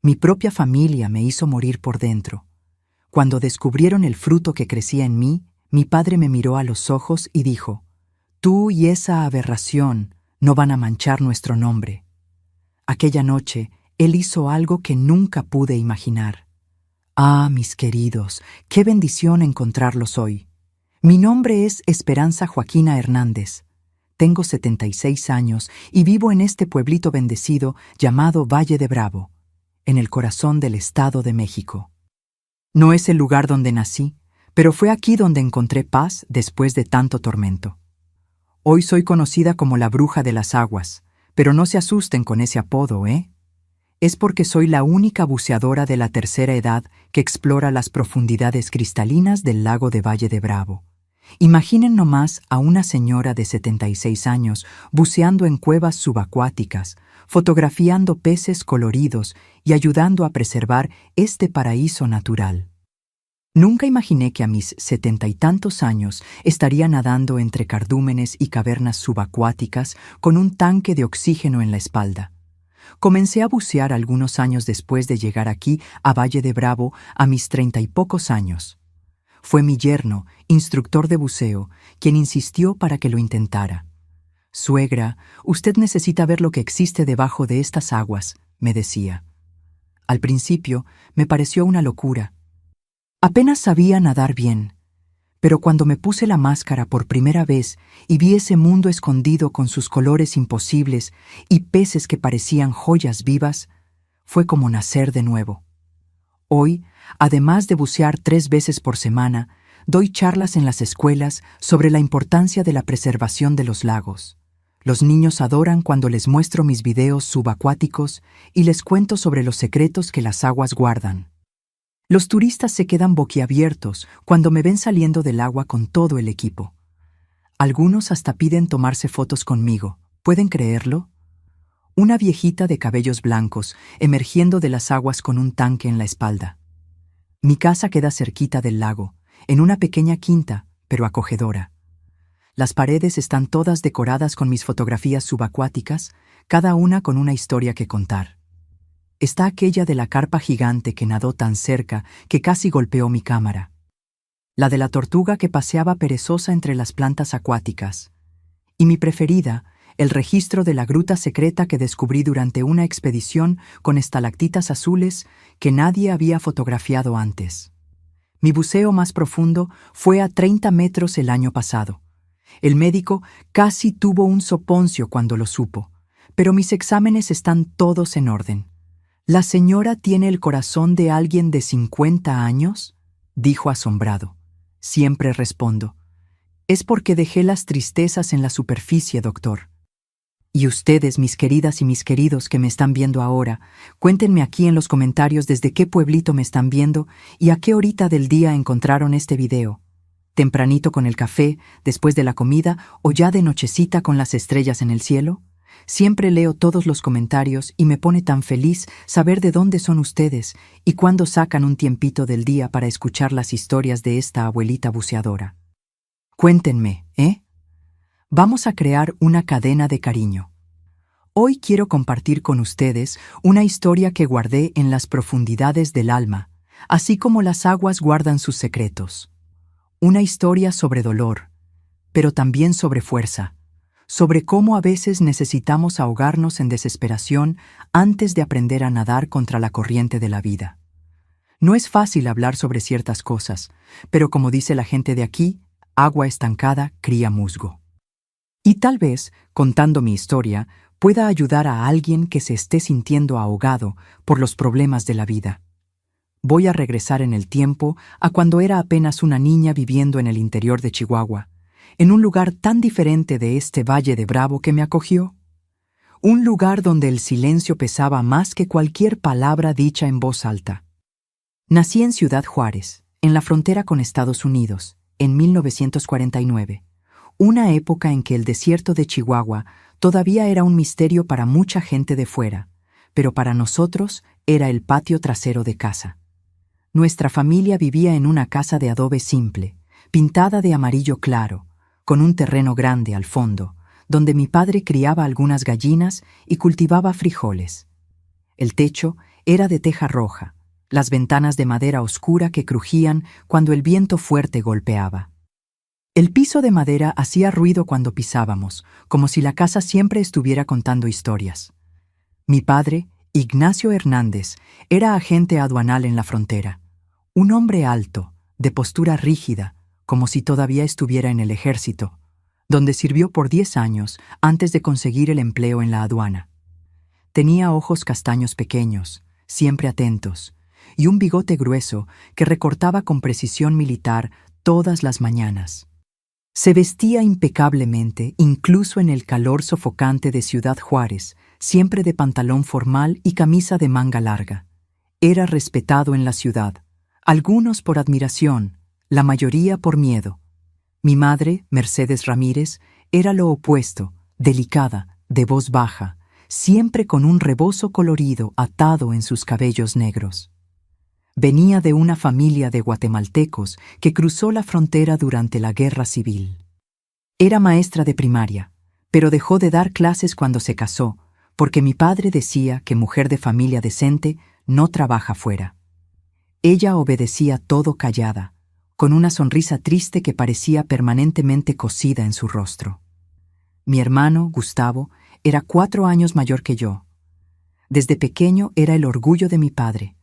Mi propia familia me hizo morir por dentro. Cuando descubrieron el fruto que crecía en mí, mi padre me miró a los ojos y dijo: «Tú y esa aberración no van a manchar nuestro nombre». Aquella noche, él hizo algo que nunca pude imaginar. Ah, mis queridos, qué bendición encontrarlos hoy. Mi nombre es Esperanza Joaquina Hernández. Tengo 76 años y vivo en este pueblito bendecido llamado Valle de Bravo, en el corazón del Estado de México. No es el lugar donde nací, pero fue aquí donde encontré paz después de tanto tormento. Hoy soy conocida como la Bruja de las Aguas, pero no se asusten con ese apodo, ¿eh? Es porque soy la única buceadora de la tercera edad que explora las profundidades cristalinas del lago de Valle de Bravo. Imaginen nomás a una señora de 76 años buceando en cuevas subacuáticas, fotografiando peces coloridos y ayudando a preservar este paraíso natural. Nunca imaginé que a mis 70 y tantos años estaría nadando entre cardúmenes y cavernas subacuáticas con un tanque de oxígeno en la espalda. Comencé a bucear algunos años después de llegar aquí a Valle de Bravo a mis 30 y pocos años. Fue mi yerno, instructor de buceo, quien insistió para que lo intentara. «Suegra, usted necesita ver lo que existe debajo de estas aguas», me decía. Al principio me pareció una locura. Apenas sabía nadar bien, pero cuando me puse la máscara por primera vez y vi ese mundo escondido con sus colores imposibles y peces que parecían joyas vivas, fue como nacer de nuevo. Hoy, además de bucear 3 veces por semana, doy charlas en las escuelas sobre la importancia de la preservación de los lagos. Los niños adoran cuando les muestro mis videos subacuáticos y les cuento sobre los secretos que las aguas guardan. Los turistas se quedan boquiabiertos cuando me ven saliendo del agua con todo el equipo. Algunos hasta piden tomarse fotos conmigo. ¿Pueden creerlo? Una viejita de cabellos blancos emergiendo de las aguas con un tanque en la espalda. Mi casa queda cerquita del lago, en una pequeña quinta, pero acogedora. Las paredes están todas decoradas con mis fotografías subacuáticas, cada una con una historia que contar. Está aquella de la carpa gigante que nadó tan cerca que casi golpeó mi cámara. La de la tortuga que paseaba perezosa entre las plantas acuáticas. Y mi preferida, el registro de la gruta secreta que descubrí durante una expedición con estalactitas azules que nadie había fotografiado antes. Mi buceo más profundo fue a 30 metros el año pasado. El médico casi tuvo un soponcio cuando lo supo, pero mis exámenes están todos en orden. «¿La señora tiene el corazón de alguien de 50 años?» dijo asombrado. Siempre respondo: «Es porque dejé las tristezas en la superficie, doctor». Y ustedes, mis queridas y mis queridos que me están viendo ahora, cuéntenme aquí en los comentarios desde qué pueblito me están viendo y a qué horita del día encontraron este video. ¿Tempranito con el café, después de la comida o ya de nochecita con las estrellas en el cielo? Siempre leo todos los comentarios y me pone tan feliz saber de dónde son ustedes y cuándo sacan un tiempito del día para escuchar las historias de esta abuelita buceadora. Cuéntenme, ¿eh? Vamos a crear una cadena de cariño. Hoy quiero compartir con ustedes una historia que guardé en las profundidades del alma, así como las aguas guardan sus secretos. Una historia sobre dolor, pero también sobre fuerza, sobre cómo a veces necesitamos ahogarnos en desesperación antes de aprender a nadar contra la corriente de la vida. No es fácil hablar sobre ciertas cosas, pero como dice la gente de aquí, agua estancada cría musgo. Y tal vez, contando mi historia, pueda ayudar a alguien que se esté sintiendo ahogado por los problemas de la vida. Voy a regresar en el tiempo a cuando era apenas una niña viviendo en el interior de Chihuahua, en un lugar tan diferente de este Valle de Bravo que me acogió. Un lugar donde el silencio pesaba más que cualquier palabra dicha en voz alta. Nací en Ciudad Juárez, en la frontera con Estados Unidos, en 1949, una época en que el desierto de Chihuahua todavía era un misterio para mucha gente de fuera, pero para nosotros era el patio trasero de casa. Nuestra familia vivía en una casa de adobe simple, pintada de amarillo claro, con un terreno grande al fondo, donde mi padre criaba algunas gallinas y cultivaba frijoles. El techo era de teja roja, las ventanas de madera oscura que crujían cuando el viento fuerte golpeaba. El piso de madera hacía ruido cuando pisábamos, como si la casa siempre estuviera contando historias. Mi padre, Ignacio Hernández, era agente aduanal en la frontera. Un hombre alto, de postura rígida, como si todavía estuviera en el ejército, donde sirvió por 10 años antes de conseguir el empleo en la aduana. Tenía ojos castaños pequeños, siempre atentos, y un bigote grueso que recortaba con precisión militar todas las mañanas. Se vestía impecablemente, incluso en el calor sofocante de Ciudad Juárez, siempre de pantalón formal y camisa de manga larga. Era respetado en la ciudad, algunos por admiración, la mayoría por miedo. Mi madre, Mercedes Ramírez, era lo opuesto, delicada, de voz baja, siempre con un rebozo colorido atado en sus cabellos negros. Venía de una familia de guatemaltecos que cruzó la frontera durante la Guerra Civil. Era maestra de primaria, pero dejó de dar clases cuando se casó, porque mi padre decía que mujer de familia decente no trabaja fuera. Ella obedecía todo callada, con una sonrisa triste que parecía permanentemente cosida en su rostro. Mi hermano, Gustavo, era 4 años mayor que yo. Desde pequeño era el orgullo de mi padre.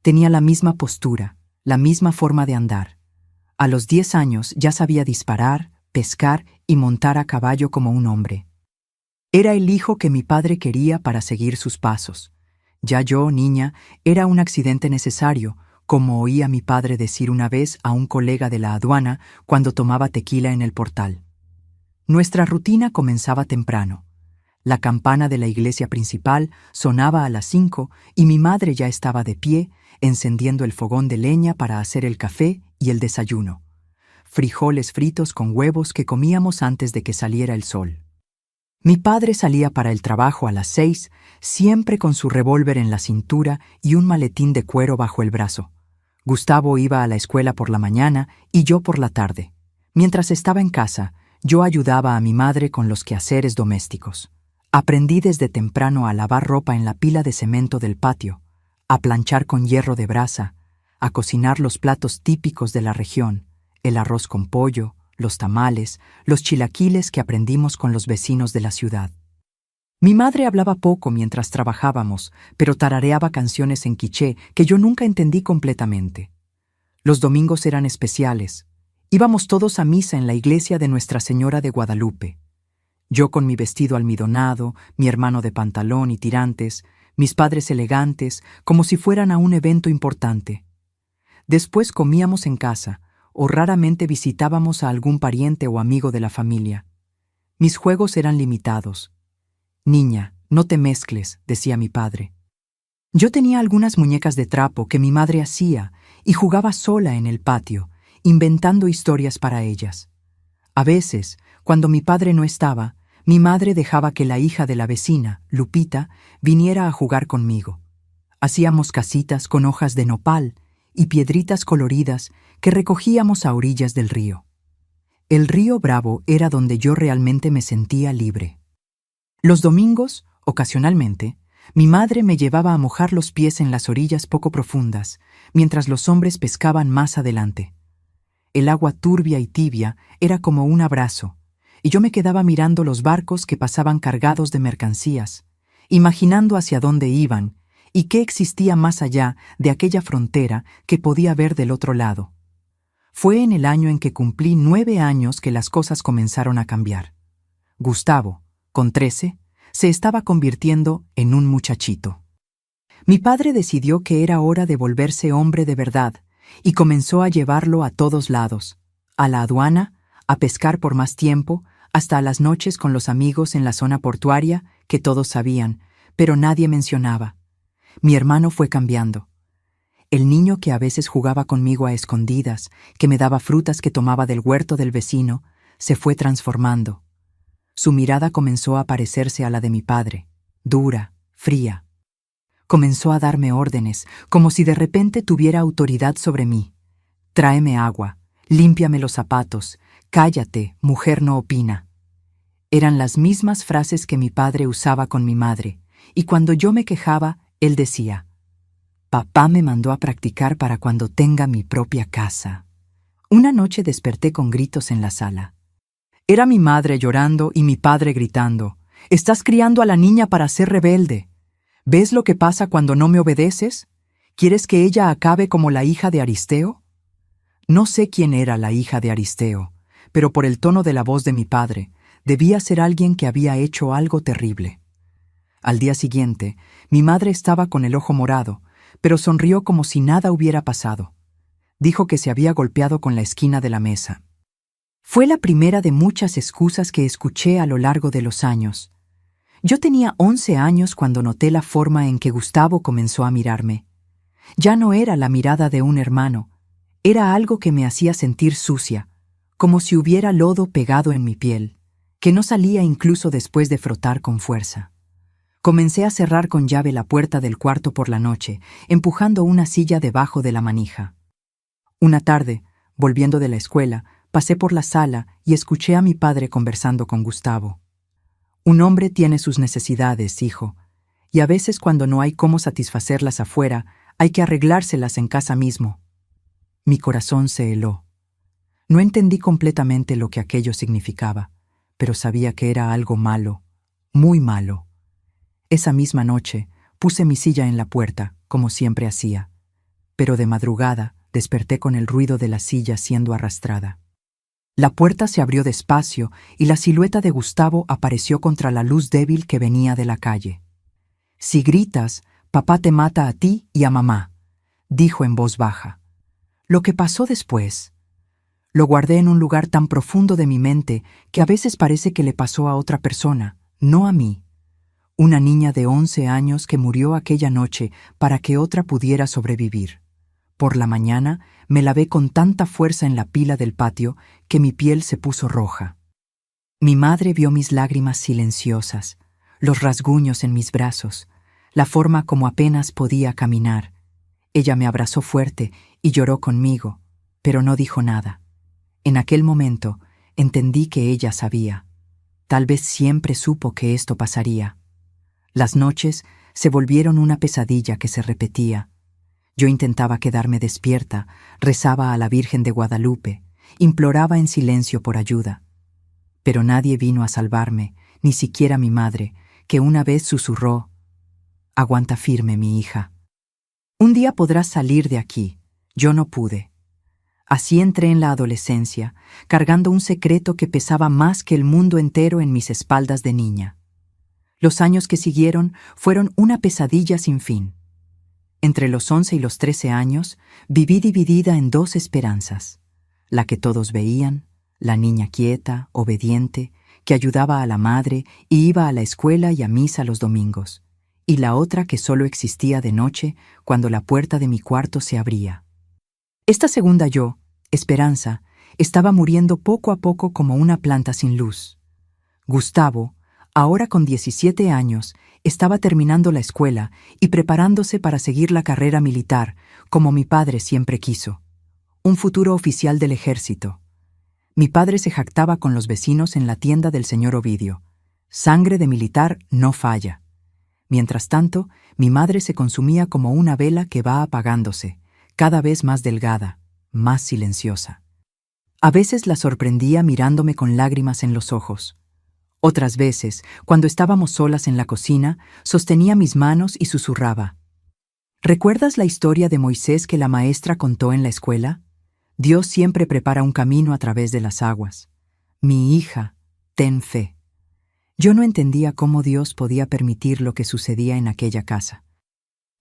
Tenía la misma postura, la misma forma de andar. A los 10 años ya sabía disparar, pescar y montar a caballo como un hombre. Era el hijo que mi padre quería para seguir sus pasos. Ya yo, niña, era un accidente necesario, como oí a mi padre decir una vez a un colega de la aduana cuando tomaba tequila en el portal. Nuestra rutina comenzaba temprano. La campana de la iglesia principal sonaba a las 5 y mi madre ya estaba de pie, encendiendo el fogón de leña para hacer el café y el desayuno. Frijoles fritos con huevos que comíamos antes de que saliera el sol. Mi padre salía para el trabajo a las 6, siempre con su revólver en la cintura y un maletín de cuero bajo el brazo. Gustavo iba a la escuela por la mañana y yo por la tarde. Mientras estaba en casa, yo ayudaba a mi madre con los quehaceres domésticos. Aprendí desde temprano a lavar ropa en la pila de cemento del patio, a planchar con hierro de brasa, a cocinar los platos típicos de la región, el arroz con pollo, los tamales, los chilaquiles que aprendimos con los vecinos de la ciudad. Mi madre hablaba poco mientras trabajábamos, pero tarareaba canciones en quiché que yo nunca entendí completamente. Los domingos eran especiales. Íbamos todos a misa en la iglesia de Nuestra Señora de Guadalupe. Yo con mi vestido almidonado, mi hermano de pantalón y tirantes, mis padres elegantes, como si fueran a un evento importante. Después comíamos en casa, o raramente visitábamos a algún pariente o amigo de la familia. Mis juegos eran limitados. «Niña, no te mezcles», decía mi padre. Yo tenía algunas muñecas de trapo que mi madre hacía y jugaba sola en el patio, inventando historias para ellas. A veces, cuando mi padre no estaba, mi madre dejaba que la hija de la vecina, Lupita, viniera a jugar conmigo. Hacíamos casitas con hojas de nopal y piedritas coloridas que recogíamos a orillas del río. El río Bravo era donde yo realmente me sentía libre. Los domingos, ocasionalmente, mi madre me llevaba a mojar los pies en las orillas poco profundas, mientras los hombres pescaban más adelante. El agua turbia y tibia era como un abrazo, y yo me quedaba mirando los barcos que pasaban cargados de mercancías, imaginando hacia dónde iban y qué existía más allá de aquella frontera que podía ver del otro lado. Fue en el año en que cumplí 9 años que las cosas comenzaron a cambiar. Gustavo, con 13, se estaba convirtiendo en un muchachito. Mi padre decidió que era hora de volverse hombre de verdad y comenzó a llevarlo a todos lados, a la aduana, a pescar por más tiempo, hasta a las noches con los amigos en la zona portuaria, que todos sabían, pero nadie mencionaba. Mi hermano fue cambiando. El niño que a veces jugaba conmigo a escondidas, que me daba frutas que tomaba del huerto del vecino, se fue transformando. Su mirada comenzó a parecerse a la de mi padre, dura, fría. Comenzó a darme órdenes, como si de repente tuviera autoridad sobre mí. «Tráeme agua, límpiame los zapatos, cállate, mujer no opina». Eran las mismas frases que mi padre usaba con mi madre, y cuando yo me quejaba, él decía, Papá me mandó a practicar para cuando tenga mi propia casa. Una noche desperté con gritos en la sala. Era mi madre llorando y mi padre gritando: «Estás criando a la niña para ser rebelde. ¿Ves lo que pasa cuando no me obedeces? ¿Quieres que ella acabe como la hija de Aristeo?» No sé quién era la hija de Aristeo, pero por el tono de la voz de mi padre, debía ser alguien que había hecho algo terrible. Al día siguiente, mi madre estaba con el ojo morado, pero sonrió como si nada hubiera pasado. Dijo que se había golpeado con la esquina de la mesa. Fue la primera de muchas excusas que escuché a lo largo de los años. Yo tenía 11 años cuando noté la forma en que Gustavo comenzó a mirarme. Ya no era la mirada de un hermano, era algo que me hacía sentir sucia, como si hubiera lodo pegado en mi piel, que no salía incluso después de frotar con fuerza. Comencé a cerrar con llave la puerta del cuarto por la noche, empujando una silla debajo de la manija. Una tarde, volviendo de la escuela, pasé por la sala y escuché a mi padre conversando con Gustavo. «Un hombre tiene sus necesidades, hijo, y a veces cuando no hay cómo satisfacerlas afuera, hay que arreglárselas en casa mismo». Mi corazón se heló. No entendí completamente lo que aquello significaba, pero sabía que era algo malo, muy malo. Esa misma noche puse mi silla en la puerta, como siempre hacía, pero de madrugada desperté con el ruido de la silla siendo arrastrada. La puerta se abrió despacio y la silueta de Gustavo apareció contra la luz débil que venía de la calle. «Si gritas, papá te mata a ti y a mamá», dijo en voz baja. Lo que pasó después, lo guardé en un lugar tan profundo de mi mente que a veces parece que le pasó a otra persona, no a mí. Una niña de 11 años que murió aquella noche para que otra pudiera sobrevivir. Por la mañana me lavé con tanta fuerza en la pila del patio que mi piel se puso roja. Mi madre vio mis lágrimas silenciosas, los rasguños en mis brazos, la forma como apenas podía caminar. Ella me abrazó fuerte y lloró conmigo, pero no dijo nada. En aquel momento entendí que ella sabía. Tal vez siempre supo que esto pasaría. Las noches se volvieron una pesadilla que se repetía. Yo intentaba quedarme despierta, rezaba a la Virgen de Guadalupe, imploraba en silencio por ayuda. Pero nadie vino a salvarme, ni siquiera mi madre, que una vez susurró: «Aguanta firme, mi hija. Un día podrás salir de aquí». Yo no pude. Así entré en la adolescencia, cargando un secreto que pesaba más que el mundo entero en mis espaldas de niña. Los años que siguieron fueron una pesadilla sin fin. Entre los 11 y los 13 años, viví dividida en dos esperanzas: la que todos veían, la niña quieta, obediente, que ayudaba a la madre y iba a la escuela y a misa los domingos, y la otra que solo existía de noche cuando la puerta de mi cuarto se abría. Esta segunda yo, Esperanza, estaba muriendo poco a poco como una planta sin luz. Gustavo, ahora con 17 años, estaba terminando la escuela y preparándose para seguir la carrera militar, como mi padre siempre quiso. Un futuro oficial del ejército. Mi padre se jactaba con los vecinos en la tienda del señor Ovidio. Sangre de militar no falla. Mientras tanto, mi madre se consumía como una vela que va apagándose, cada vez más delgada, más silenciosa. A veces la sorprendía mirándome con lágrimas en los ojos. Otras veces, cuando estábamos solas en la cocina, sostenía mis manos y susurraba: «¿Recuerdas la historia de Moisés que la maestra contó en la escuela? Dios siempre prepara un camino a través de las aguas. Mi hija, ten fe». Yo no entendía cómo Dios podía permitir lo que sucedía en aquella casa.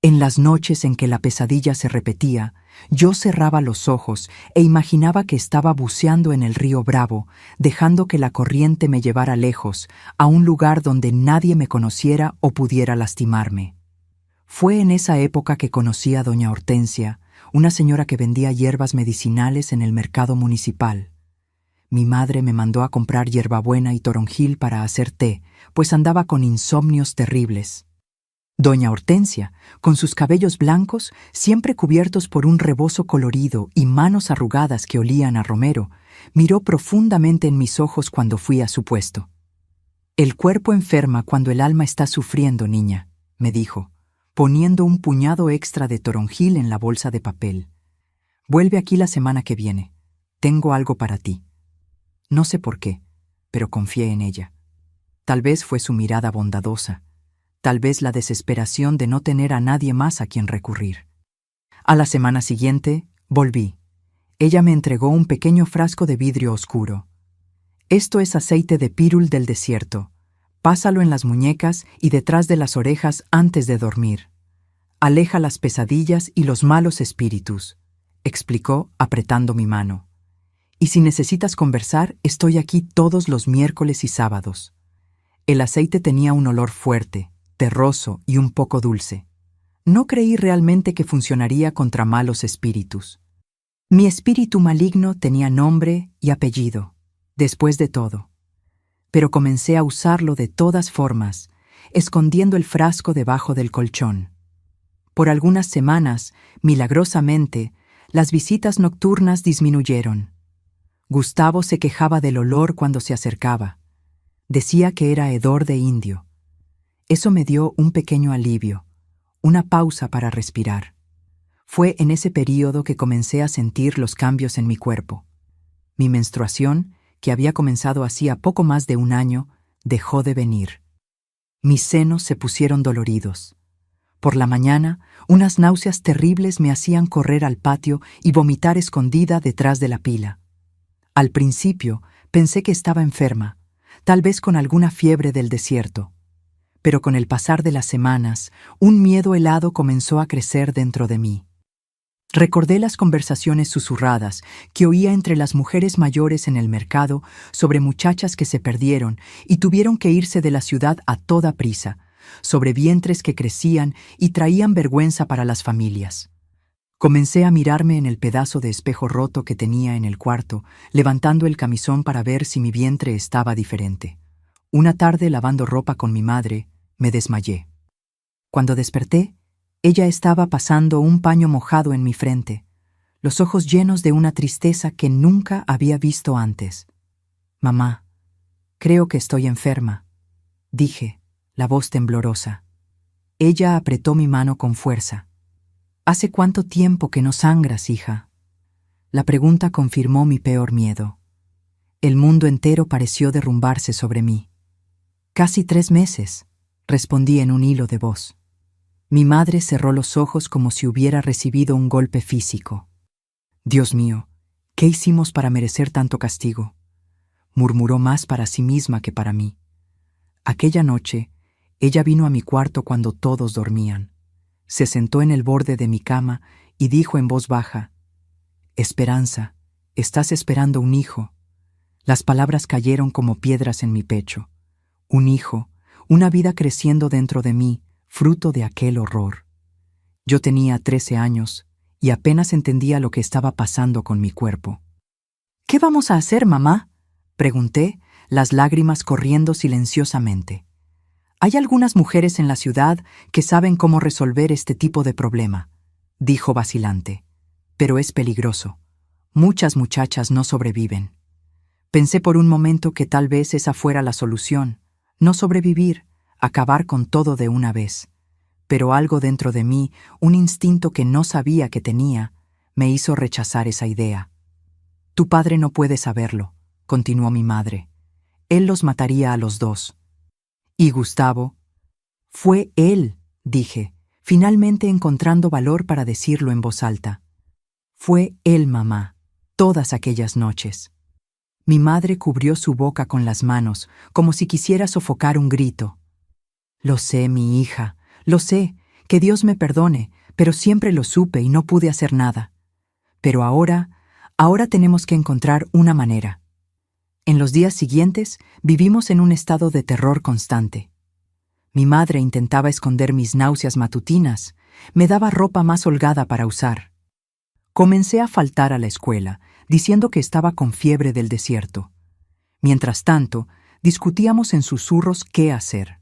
En las noches en que la pesadilla se repetía, yo cerraba los ojos e imaginaba que estaba buceando en el río Bravo, dejando que la corriente me llevara lejos, a un lugar donde nadie me conociera o pudiera lastimarme. Fue en esa época que conocí a doña Hortensia, una señora que vendía hierbas medicinales en el mercado municipal. Mi madre me mandó a comprar hierbabuena y toronjil para hacer té, pues andaba con insomnios terribles. Doña Hortensia, con sus cabellos blancos, siempre cubiertos por un rebozo colorido y manos arrugadas que olían a romero, miró profundamente en mis ojos cuando fui a su puesto. «El cuerpo enferma cuando el alma está sufriendo, niña», me dijo. poniendo un puñado extra de toronjil en la bolsa de papel. Vuelve aquí la semana que viene. Tengo algo para ti. No sé por qué, pero confié en ella. Tal vez fue su mirada bondadosa, tal vez la desesperación de no tener a nadie más a quien recurrir. A la semana siguiente, volví. Ella me entregó un pequeño frasco de vidrio oscuro. Esto es aceite de pirul del desierto. Pásalo en las muñecas y detrás de las orejas antes de dormir. Aleja las pesadillas y los malos espíritus, explicó apretando mi mano. Y si necesitas conversar, estoy aquí todos los miércoles y sábados. El aceite tenía un olor fuerte, terroso y un poco dulce. No creí realmente que funcionaría contra malos espíritus. Mi espíritu maligno tenía nombre y apellido, después de todo. Pero comencé a usarlo de todas formas, escondiendo el frasco debajo del colchón. Por algunas semanas, milagrosamente, las visitas nocturnas disminuyeron. Gustavo se quejaba del olor cuando se acercaba. Decía que era hedor de indio. Eso me dio un pequeño alivio, una pausa para respirar. Fue en ese período que comencé a sentir los cambios en mi cuerpo. Mi menstruación, que había comenzado hacía poco más de un año, dejó de venir. Mis senos se pusieron doloridos. Por la mañana, unas náuseas terribles me hacían correr al patio y vomitar escondida detrás de la pila. Al principio, pensé que estaba enferma, tal vez con alguna fiebre del desierto. Pero con el pasar de las semanas, un miedo helado comenzó a crecer dentro de mí. Recordé las conversaciones susurradas que oía entre las mujeres mayores en el mercado sobre muchachas que se perdieron y tuvieron que irse de la ciudad a toda prisa, sobre vientres que crecían y traían vergüenza para las familias. Comencé a mirarme en el pedazo de espejo roto que tenía en el cuarto, levantando el camisón para ver si mi vientre estaba diferente. Una tarde, lavando ropa con mi madre, me desmayé. Cuando desperté, ella estaba pasando un paño mojado en mi frente, los ojos llenos de una tristeza que nunca había visto antes. «Mamá, creo que estoy enferma», dije, la voz temblorosa. Ella apretó mi mano con fuerza. «¿Hace cuánto tiempo que no sangras, hija?». La pregunta confirmó mi peor miedo. El mundo entero pareció derrumbarse sobre mí. «Casi 3 meses», respondí en un hilo de voz. Mi madre cerró los ojos como si hubiera recibido un golpe físico. «Dios mío, ¿qué hicimos para merecer tanto castigo?», murmuró más para sí misma que para mí. Aquella noche, ella vino a mi cuarto cuando todos dormían. Se sentó en el borde de mi cama y dijo en voz baja: «Esperanza, estás esperando un hijo». Las palabras cayeron como piedras en mi pecho. Un hijo, una vida creciendo dentro de mí, fruto de aquel horror. Yo tenía 13 años y apenas entendía lo que estaba pasando con mi cuerpo. «¿Qué vamos a hacer, mamá?», pregunté, las lágrimas corriendo silenciosamente. «Hay algunas mujeres en la ciudad que saben cómo resolver este tipo de problema», dijo vacilante. «Pero es peligroso. Muchas muchachas no sobreviven». Pensé por un momento que tal vez esa fuera la solución, no sobrevivir, acabar con todo de una vez. Pero algo dentro de mí, un instinto que no sabía que tenía, me hizo rechazar esa idea. «Tu padre no puede saberlo», continuó mi madre. «Él los mataría a los dos». «¿Y Gustavo?». «Fue él», dije, finalmente encontrando valor para decirlo en voz alta. «Fue él, mamá, todas aquellas noches». Mi madre cubrió su boca con las manos, como si quisiera sofocar un grito. «Lo sé, mi hija, lo sé, que Dios me perdone, pero siempre lo supe y no pude hacer nada. Pero ahora tenemos que encontrar una manera». En los días siguientes vivimos en un estado de terror constante. Mi madre intentaba esconder mis náuseas matutinas, me daba ropa más holgada para usar. Comencé a faltar a la escuela, diciendo que estaba con fiebre del desierto. Mientras tanto, discutíamos en susurros qué hacer.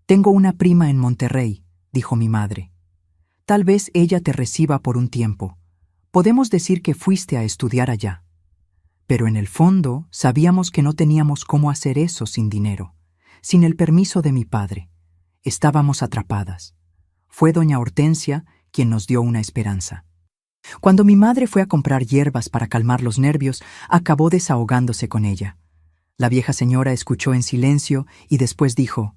«Tengo una prima en Monterrey», dijo mi madre. «Tal vez ella te reciba por un tiempo. Podemos decir que fuiste a estudiar allá». Pero en el fondo sabíamos que no teníamos cómo hacer eso sin dinero, sin el permiso de mi padre. Estábamos atrapadas. Fue doña Hortensia quien nos dio una esperanza. Cuando mi madre fue a comprar hierbas para calmar los nervios, acabó desahogándose con ella. La vieja señora escuchó en silencio y después dijo: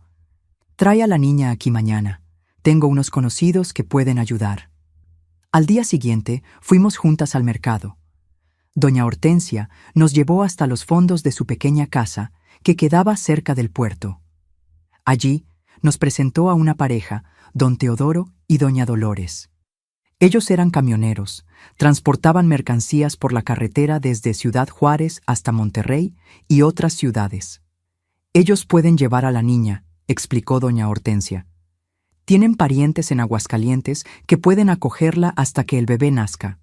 «Trae a la niña aquí mañana. Tengo unos conocidos que pueden ayudar». Al día siguiente fuimos juntas al mercado. Doña Hortensia nos llevó hasta los fondos de su pequeña casa, que quedaba cerca del puerto. Allí nos presentó a una pareja, don Teodoro y doña Dolores. Ellos eran camioneros, transportaban mercancías por la carretera desde Ciudad Juárez hasta Monterrey y otras ciudades. «Ellos pueden llevar a la niña», explicó doña Hortensia. «Tienen parientes en Aguascalientes que pueden acogerla hasta que el bebé nazca.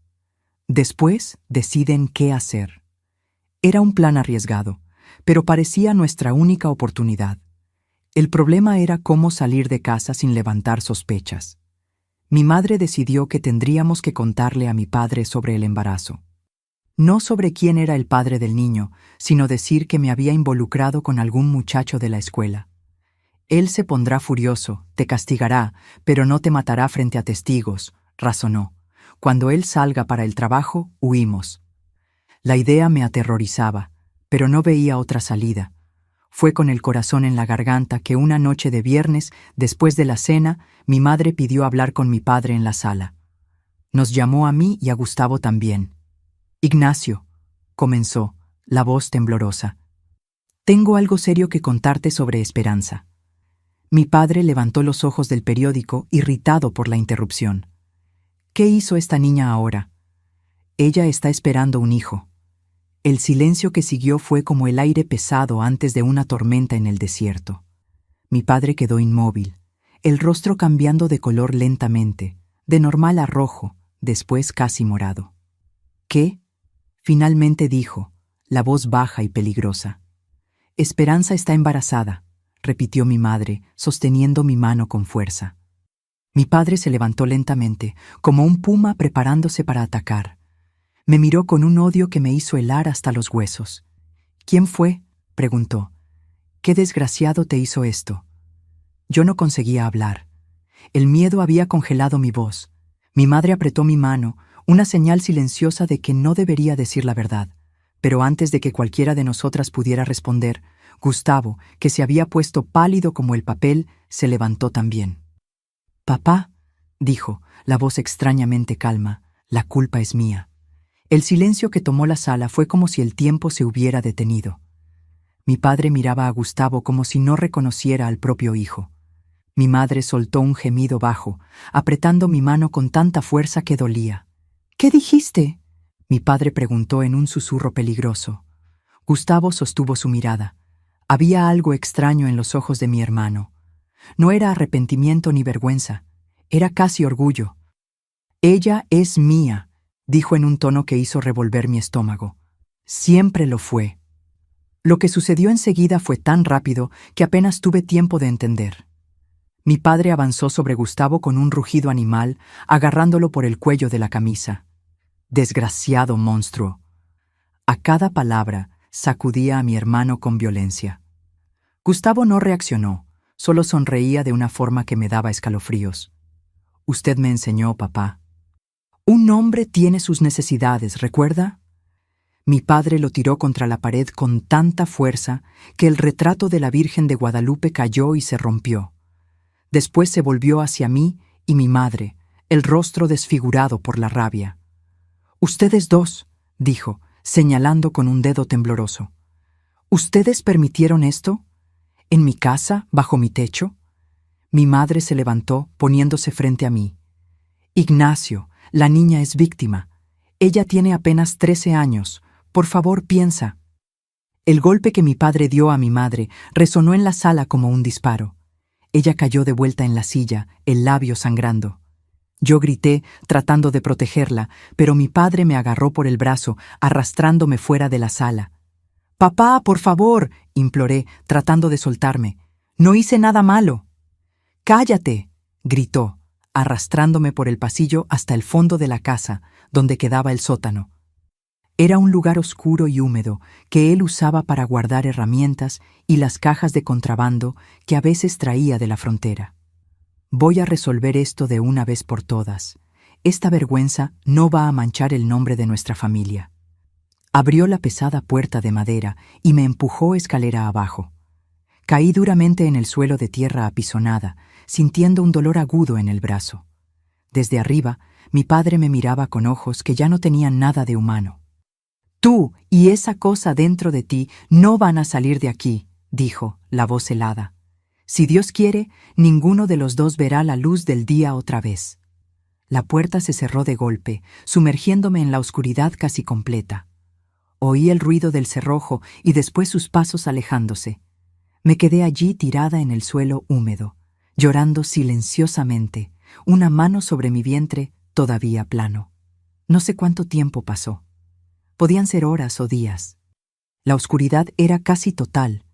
Después deciden qué hacer». Era un plan arriesgado, pero parecía nuestra única oportunidad. El problema era cómo salir de casa sin levantar sospechas. Mi madre decidió que tendríamos que contarle a mi padre sobre el embarazo. No sobre quién era el padre del niño, sino decir que me había involucrado con algún muchacho de la escuela. «Él se pondrá furioso, te castigará, pero no te matará frente a testigos», razonó. «Cuando él salga para el trabajo, huimos». La idea me aterrorizaba, pero no veía otra salida. Fue con el corazón en la garganta que una noche de viernes, después de la cena, mi madre pidió hablar con mi padre en la sala. Nos llamó a mí y a Gustavo también. «Ignacio», comenzó, la voz temblorosa, «tengo algo serio que contarte sobre Esperanza». Mi padre levantó los ojos del periódico, irritado por la interrupción. «¿Qué hizo esta niña ahora?» «Ella está esperando un hijo». El silencio que siguió fue como el aire pesado antes de una tormenta en el desierto. Mi padre quedó inmóvil, el rostro cambiando de color lentamente, de normal a rojo, después casi morado. «¿Qué?», finalmente dijo, la voz baja y peligrosa. «Esperanza está embarazada», repitió mi madre, sosteniendo mi mano con fuerza. Mi padre se levantó lentamente, como un puma preparándose para atacar. Me miró con un odio que me hizo helar hasta los huesos. «¿Quién fue?», preguntó. «¿Qué desgraciado te hizo esto?». Yo no conseguía hablar. El miedo había congelado mi voz. Mi madre apretó mi mano, una señal silenciosa de que no debería decir la verdad. Pero antes de que cualquiera de nosotras pudiera responder, Gustavo, que se había puesto pálido como el papel, se levantó también. «Papá», dijo, la voz extrañamente calma, «la culpa es mía». El silencio que tomó la sala fue como si el tiempo se hubiera detenido. Mi padre miraba a Gustavo como si no reconociera al propio hijo. Mi madre soltó un gemido bajo, apretando mi mano con tanta fuerza que dolía. «¿Qué dijiste?», mi padre preguntó en un susurro peligroso. Gustavo sostuvo su mirada. Había algo extraño en los ojos de mi hermano. No era arrepentimiento ni vergüenza, era casi orgullo. «Ella es mía», dijo en un tono que hizo revolver mi estómago. «Siempre lo fue». Lo que sucedió enseguida fue tan rápido que apenas tuve tiempo de entender. Mi padre avanzó sobre Gustavo con un rugido animal, agarrándolo por el cuello de la camisa. «Desgraciado monstruo». A cada palabra sacudía a mi hermano con violencia. Gustavo no reaccionó, solo sonreía de una forma que me daba escalofríos. «Usted me enseñó, papá. Un hombre tiene sus necesidades, ¿recuerda?». Mi padre lo tiró contra la pared con tanta fuerza que el retrato de la Virgen de Guadalupe cayó y se rompió. Después se volvió hacia mí y mi madre, el rostro desfigurado por la rabia. «Ustedes dos», dijo, señalando con un dedo tembloroso. «¿Ustedes permitieron esto? ¿En mi casa, bajo mi techo?». Mi madre se levantó, poniéndose frente a mí. «Ignacio, la niña es víctima. Ella tiene apenas 13 años. Por favor, piensa». El golpe que mi padre dio a mi madre resonó en la sala como un disparo. Ella cayó de vuelta en la silla, el labio sangrando. Yo grité, tratando de protegerla, pero mi padre me agarró por el brazo, arrastrándome fuera de la sala. «Papá, por favor», imploré, tratando de soltarme. «No hice nada malo». «Cállate», gritó, arrastrándome por el pasillo hasta el fondo de la casa, donde quedaba el sótano. Era un lugar oscuro y húmedo que él usaba para guardar herramientas y las cajas de contrabando que a veces traía de la frontera. Voy a resolver esto de una vez por todas. Esta vergüenza no va a manchar el nombre de nuestra familia. Abrió la pesada puerta de madera y me empujó escalera abajo. Caí duramente en el suelo de tierra apisonada, sintiendo un dolor agudo en el brazo. Desde arriba, mi padre me miraba con ojos que ya no tenían nada de humano. «Tú y esa cosa dentro de ti no van a salir de aquí», dijo, la voz helada. «Si Dios quiere, ninguno de los dos verá la luz del día otra vez». La puerta se cerró de golpe, sumergiéndome en la oscuridad casi completa. Oí el ruido del cerrojo y después sus pasos alejándose. Me quedé allí tirada en el suelo húmedo, llorando silenciosamente, una mano sobre mi vientre todavía plano. No sé cuánto tiempo pasó. Podían ser horas o días. La oscuridad era casi total,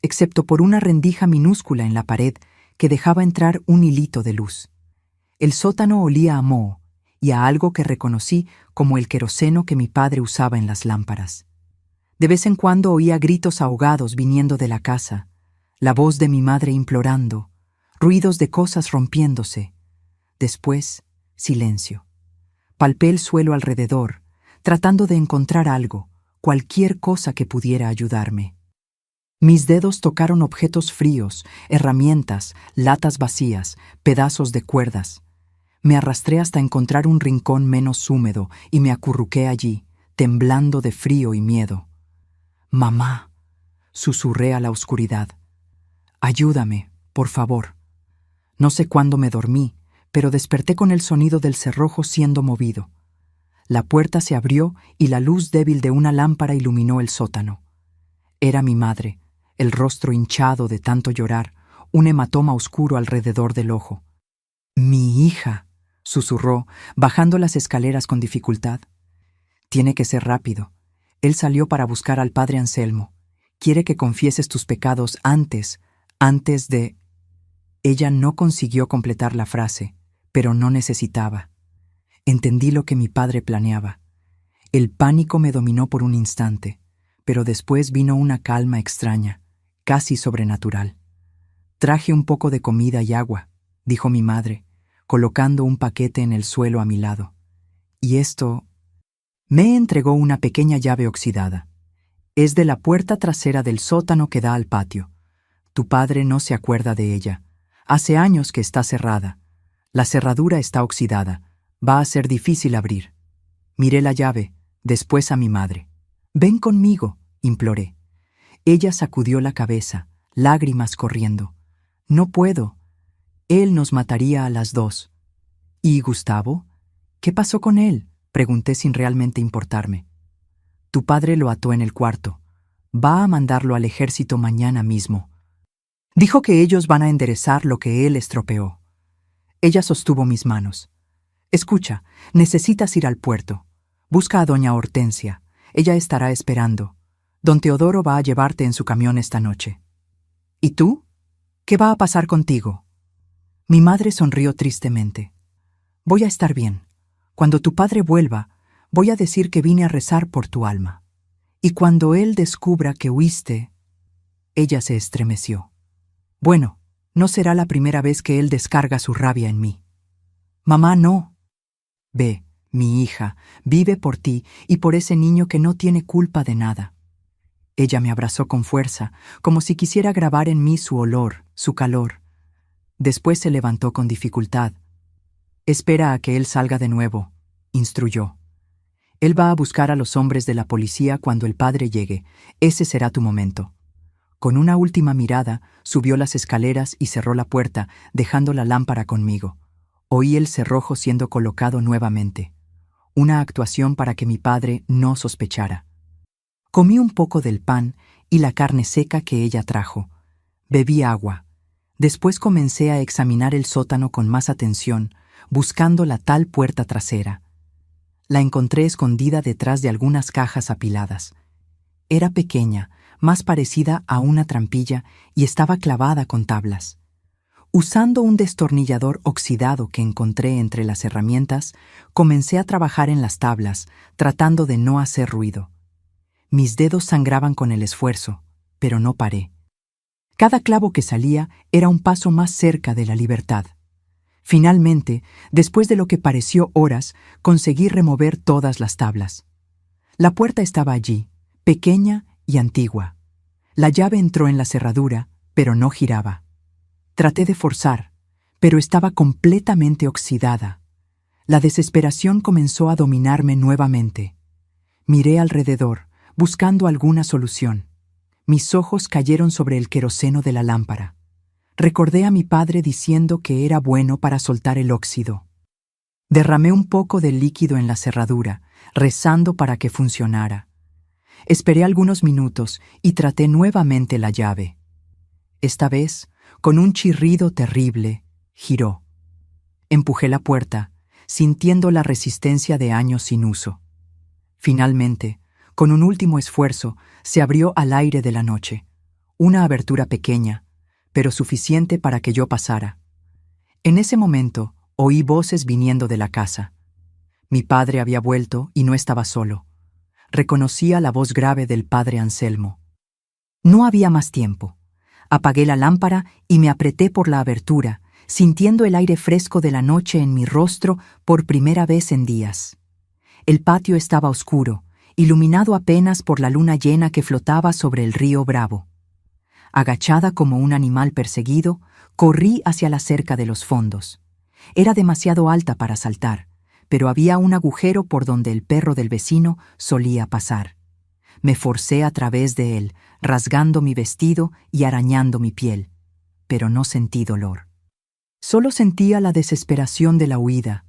excepto por una rendija minúscula en la pared que dejaba entrar un hilito de luz. El sótano olía a moho y a algo que reconocí como el queroseno que mi padre usaba en las lámparas. De vez en cuando oía gritos ahogados viniendo de la casa, la voz de mi madre implorando, ruidos de cosas rompiéndose. Después, silencio. Palpé el suelo alrededor, tratando de encontrar algo, cualquier cosa que pudiera ayudarme. Mis dedos tocaron objetos fríos, herramientas, latas vacías, pedazos de cuerdas. Me arrastré hasta encontrar un rincón menos húmedo y me acurruqué allí, temblando de frío y miedo. «Mamá», susurré a la oscuridad. «Ayúdame, por favor». No sé cuándo me dormí, pero desperté con el sonido del cerrojo siendo movido. La puerta se abrió y la luz débil de una lámpara iluminó el sótano. Era mi madre, el rostro hinchado de tanto llorar, un hematoma oscuro alrededor del ojo. «Mi hija», susurró, bajando las escaleras con dificultad. «Tiene que ser rápido. Él salió para buscar al padre Anselmo. Quiere que confieses tus pecados antes de...». Ella no consiguió completar la frase, pero no necesitaba. Entendí lo que mi padre planeaba. El pánico me dominó por un instante, pero después vino una calma extraña, casi sobrenatural. «Traje un poco de comida y agua», dijo mi madre, colocando un paquete en el suelo a mi lado. «Y esto...». Me entregó una pequeña llave oxidada. «Es de la puerta trasera del sótano que da al patio. Tu padre no se acuerda de ella. Hace años que está cerrada. La cerradura está oxidada. Va a ser difícil abrir». Miré la llave, después a mi madre. «Ven conmigo», imploré. Ella sacudió la cabeza, lágrimas corriendo. «No puedo. Él nos mataría a las dos». «¿Y Gustavo? ¿Qué pasó con él?», pregunté sin realmente importarme. «Tu padre lo ató en el cuarto. Va a mandarlo al ejército mañana mismo. Dijo que ellos van a enderezar lo que él estropeó». Ella sostuvo mis manos. «Escucha, necesitas ir al puerto. Busca a doña Hortensia. Ella estará esperando. Don Teodoro va a llevarte en su camión esta noche». «¿Y tú? ¿Qué va a pasar contigo?». Mi madre sonrió tristemente. «Voy a estar bien. Cuando tu padre vuelva, voy a decir que vine a rezar por tu alma. Y cuando él descubra que huiste...». Ella se estremeció. «Bueno, no será la primera vez que él descarga su rabia en mí». «Mamá, no». «Ve, mi hija, vive por ti y por ese niño que no tiene culpa de nada». Ella me abrazó con fuerza, como si quisiera grabar en mí su olor, su calor. Después se levantó con dificultad. «Espera a que él salga de nuevo», instruyó. «Él va a buscar a los hombres de la policía cuando el padre llegue. Ese será tu momento». Con una última mirada, subió las escaleras y cerró la puerta, dejando la lámpara conmigo. Oí el cerrojo siendo colocado nuevamente. Una actuación para que mi padre no sospechara. Comí un poco del pan y la carne seca que ella trajo. Bebí agua. Después comencé a examinar el sótano con más atención, buscando la tal puerta trasera. La encontré escondida detrás de algunas cajas apiladas. Era pequeña, más parecida a una trampilla, y estaba clavada con tablas. Usando un destornillador oxidado que encontré entre las herramientas, comencé a trabajar en las tablas, tratando de no hacer ruido. Mis dedos sangraban con el esfuerzo, pero no paré. Cada clavo que salía era un paso más cerca de la libertad. Finalmente, después de lo que pareció horas, conseguí remover todas las tablas. La puerta estaba allí, pequeña y antigua. La llave entró en la cerradura, pero no giraba. Traté de forzar, pero estaba completamente oxidada. La desesperación comenzó a dominarme nuevamente. Miré alrededor, buscando alguna solución. Mis ojos cayeron sobre el queroseno de la lámpara. Recordé a mi padre diciendo que era bueno para soltar el óxido. Derramé un poco de líquido en la cerradura, rezando para que funcionara. Esperé algunos minutos y traté nuevamente la llave. Esta vez, con un chirrido terrible, giró. Empujé la puerta, sintiendo la resistencia de años sin uso. Finalmente, con un último esfuerzo, se abrió al aire de la noche. Una abertura pequeña, pero suficiente para que yo pasara. En ese momento, oí voces viniendo de la casa. Mi padre había vuelto y no estaba solo. Reconocía la voz grave del padre Anselmo. No había más tiempo. Apagué la lámpara y me apreté por la abertura, sintiendo el aire fresco de la noche en mi rostro por primera vez en días. El patio estaba oscuro, iluminado apenas por la luna llena que flotaba sobre el río Bravo. Agachada como un animal perseguido, corrí hacia la cerca de los fondos. Era demasiado alta para saltar, pero había un agujero por donde el perro del vecino solía pasar. Me forcé a través de él, rasgando mi vestido y arañando mi piel, pero no sentí dolor. Solo sentía la desesperación de la huida.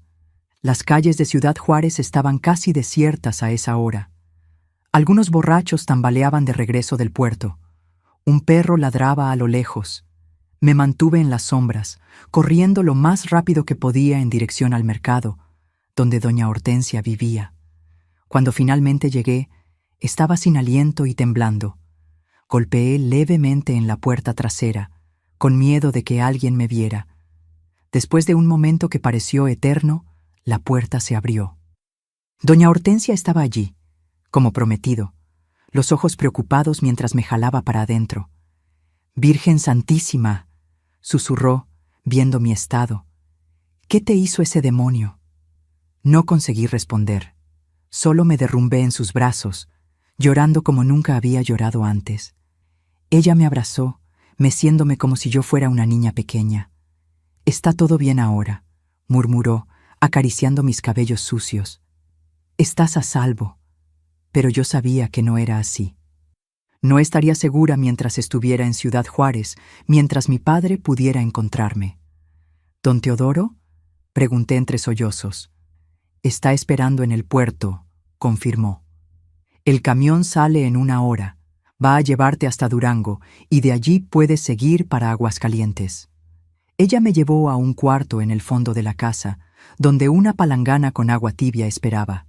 Las calles de Ciudad Juárez estaban casi desiertas a esa hora. Algunos borrachos tambaleaban de regreso del puerto. Un perro ladraba a lo lejos. Me mantuve en las sombras, corriendo lo más rápido que podía en dirección al mercado, donde doña Hortensia vivía. Cuando finalmente llegué, estaba sin aliento y temblando. Golpeé levemente en la puerta trasera, con miedo de que alguien me viera. Después de un momento que pareció eterno, la puerta se abrió. Doña Hortensia estaba allí, como prometido, los ojos preocupados mientras me jalaba para adentro. «Virgen Santísima», susurró, viendo mi estado. «¿Qué te hizo ese demonio?» No conseguí responder. Solo me derrumbé en sus brazos, llorando como nunca había llorado antes. Ella me abrazó, meciéndome como si yo fuera una niña pequeña. «Está todo bien ahora», murmuró, acariciando mis cabellos sucios. «Estás a salvo». Pero yo sabía que no era así. No estaría segura mientras estuviera en Ciudad Juárez, mientras mi padre pudiera encontrarme. «¿Don Teodoro?», pregunté entre sollozos. «Está esperando en el puerto», confirmó. «El camión sale en 1 hora. Va a llevarte hasta Durango y de allí puedes seguir para Aguascalientes». Ella me llevó a un cuarto en el fondo de la casa, donde una palangana con agua tibia esperaba.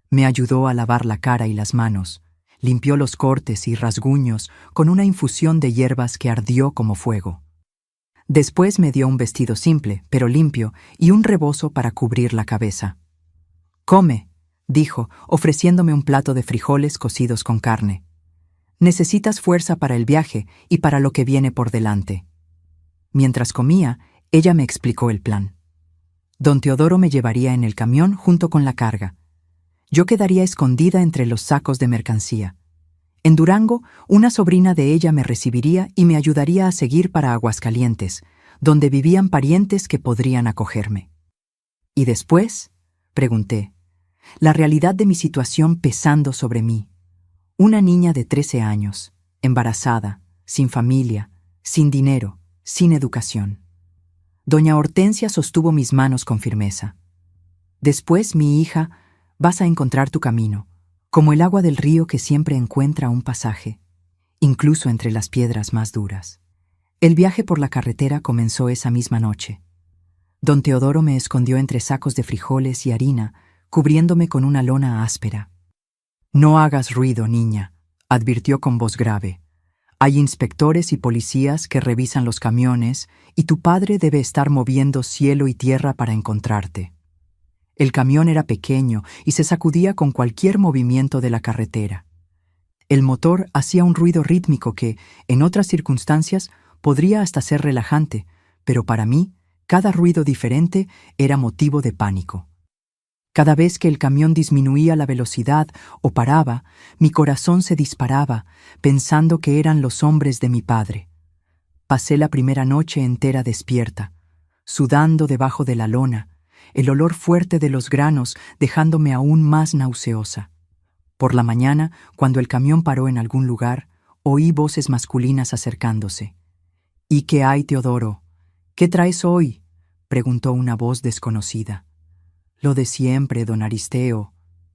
Me ayudó a lavar la cara y las manos, limpió los cortes y rasguños con una infusión de hierbas que ardió como fuego. Después me dio un vestido simple, pero limpio, y un rebozo para cubrir la cabeza. «Come», dijo, ofreciéndome un plato de frijoles cocidos con carne. «Necesitas fuerza para el viaje y para lo que viene por delante». Mientras comía, ella me explicó el plan. Don Teodoro me llevaría en el camión junto con la carga. Yo quedaría escondida entre los sacos de mercancía. En Durango, una sobrina de ella me recibiría y me ayudaría a seguir para Aguascalientes, donde vivían parientes que podrían acogerme. «¿Y después?», pregunté, la realidad de mi situación pesando sobre mí. Una niña de 13 años, embarazada, sin familia, sin dinero, sin educación. Doña Hortensia sostuvo mis manos con firmeza. «Después, mi hija, vas a encontrar tu camino, como el agua del río que siempre encuentra un pasaje, incluso entre las piedras más duras». El viaje por la carretera comenzó esa misma noche. Don Teodoro me escondió entre sacos de frijoles y harina, cubriéndome con una lona áspera. «No hagas ruido, niña», advirtió con voz grave. «Hay inspectores y policías que revisan los camiones y tu padre debe estar moviendo cielo y tierra para encontrarte». El camión era pequeño y se sacudía con cualquier movimiento de la carretera. El motor hacía un ruido rítmico que, en otras circunstancias, podría hasta ser relajante, pero para mí Cada ruido diferente era motivo de pánico. Cada vez que el camión disminuía la velocidad o paraba, mi corazón se disparaba, pensando que eran los hombres de mi padre. Pasé la primera noche entera despierta, sudando debajo de la lona, el olor fuerte de los granos dejándome aún más nauseosa. Por la mañana, cuando el camión paró en algún lugar, oí voces masculinas acercándose. «¿Y qué hay, Teodoro? ¿Qué traes hoy?», preguntó una voz desconocida. «Lo de siempre, don Aristeo.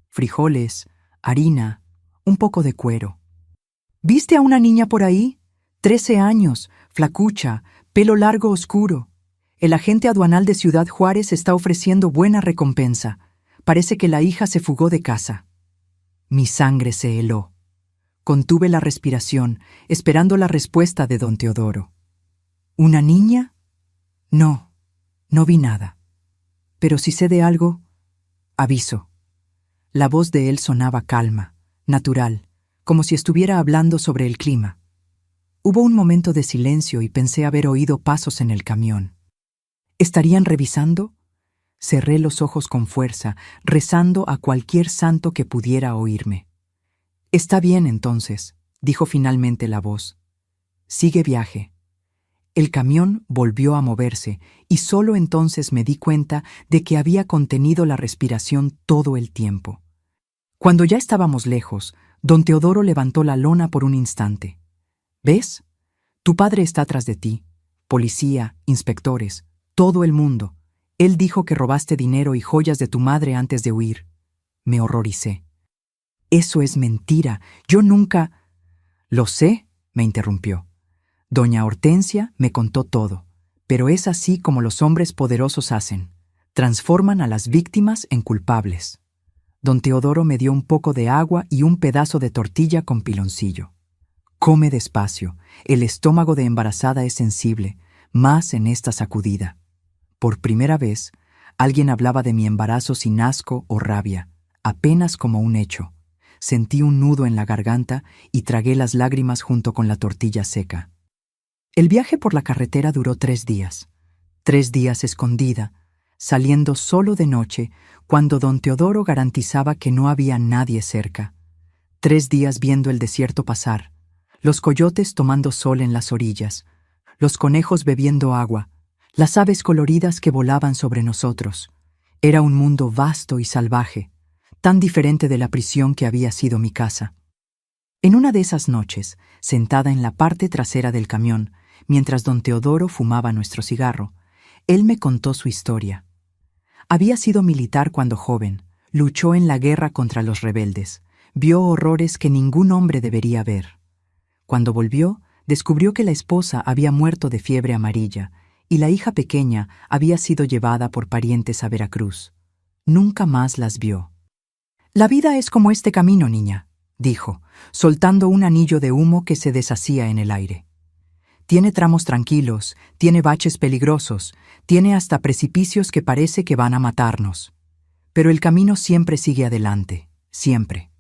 Frijoles, harina, un poco de cuero». «¿Viste a una niña por ahí? 13 años, flacucha, pelo largo oscuro. El agente aduanal de Ciudad Juárez está ofreciendo buena recompensa. Parece que la hija se fugó de casa». Mi sangre se heló. Contuve la respiración, esperando la respuesta de don Teodoro. ¿Una niña? No, no vi nada. Pero si sé de algo, aviso. La voz de él sonaba calma, natural, como si estuviera hablando sobre el clima. Hubo un momento de silencio y pensé haber oído pasos en el camión. ¿Estarían revisando? Cerré los ojos con fuerza, rezando a cualquier santo que pudiera oírme. «Está bien, entonces», dijo finalmente la voz. «Sigue viaje». El camión volvió a moverse y solo entonces me di cuenta de que había contenido la respiración todo el tiempo. Cuando ya estábamos lejos, don Teodoro levantó la lona por un instante. «¿Ves? Tu padre está tras de ti. Policía, inspectores, todo el mundo. Él dijo que robaste dinero y joyas de tu madre antes de huir». Me horroricé. «Eso es mentira. Yo nunca...» «Lo sé», me interrumpió. «Doña Hortensia me contó todo, pero es así como los hombres poderosos hacen. Transforman a las víctimas en culpables». Don Teodoro me dio un poco de agua y un pedazo de tortilla con piloncillo. «Come despacio. El estómago de embarazada es sensible, más en esta sacudida». Por primera vez, alguien hablaba de mi embarazo sin asco o rabia, apenas como un hecho. Sentí un nudo en la garganta y tragué las lágrimas junto con la tortilla seca. El viaje por la carretera duró 3 días. 3 días escondida, saliendo solo de noche, cuando don Teodoro garantizaba que no había nadie cerca. 3 días viendo el desierto pasar, los coyotes tomando sol en las orillas, los conejos bebiendo agua, las aves coloridas que volaban sobre nosotros. Era un mundo vasto y salvaje, tan diferente de la prisión que había sido mi casa. En una de esas noches, sentada en la parte trasera del camión, mientras don Teodoro fumaba nuestro cigarro, él me contó su historia. Había sido militar cuando joven, luchó en la guerra contra los rebeldes, vio horrores que ningún hombre debería ver. Cuando volvió, descubrió que la esposa había muerto de fiebre amarilla y la hija pequeña había sido llevada por parientes a Veracruz. Nunca más las vio. «La vida es como este camino, niña», dijo, soltando un anillo de humo que se deshacía en el aire. «Tiene tramos tranquilos, tiene baches peligrosos, tiene hasta precipicios que parece que van a matarnos. Pero el camino siempre sigue adelante, siempre».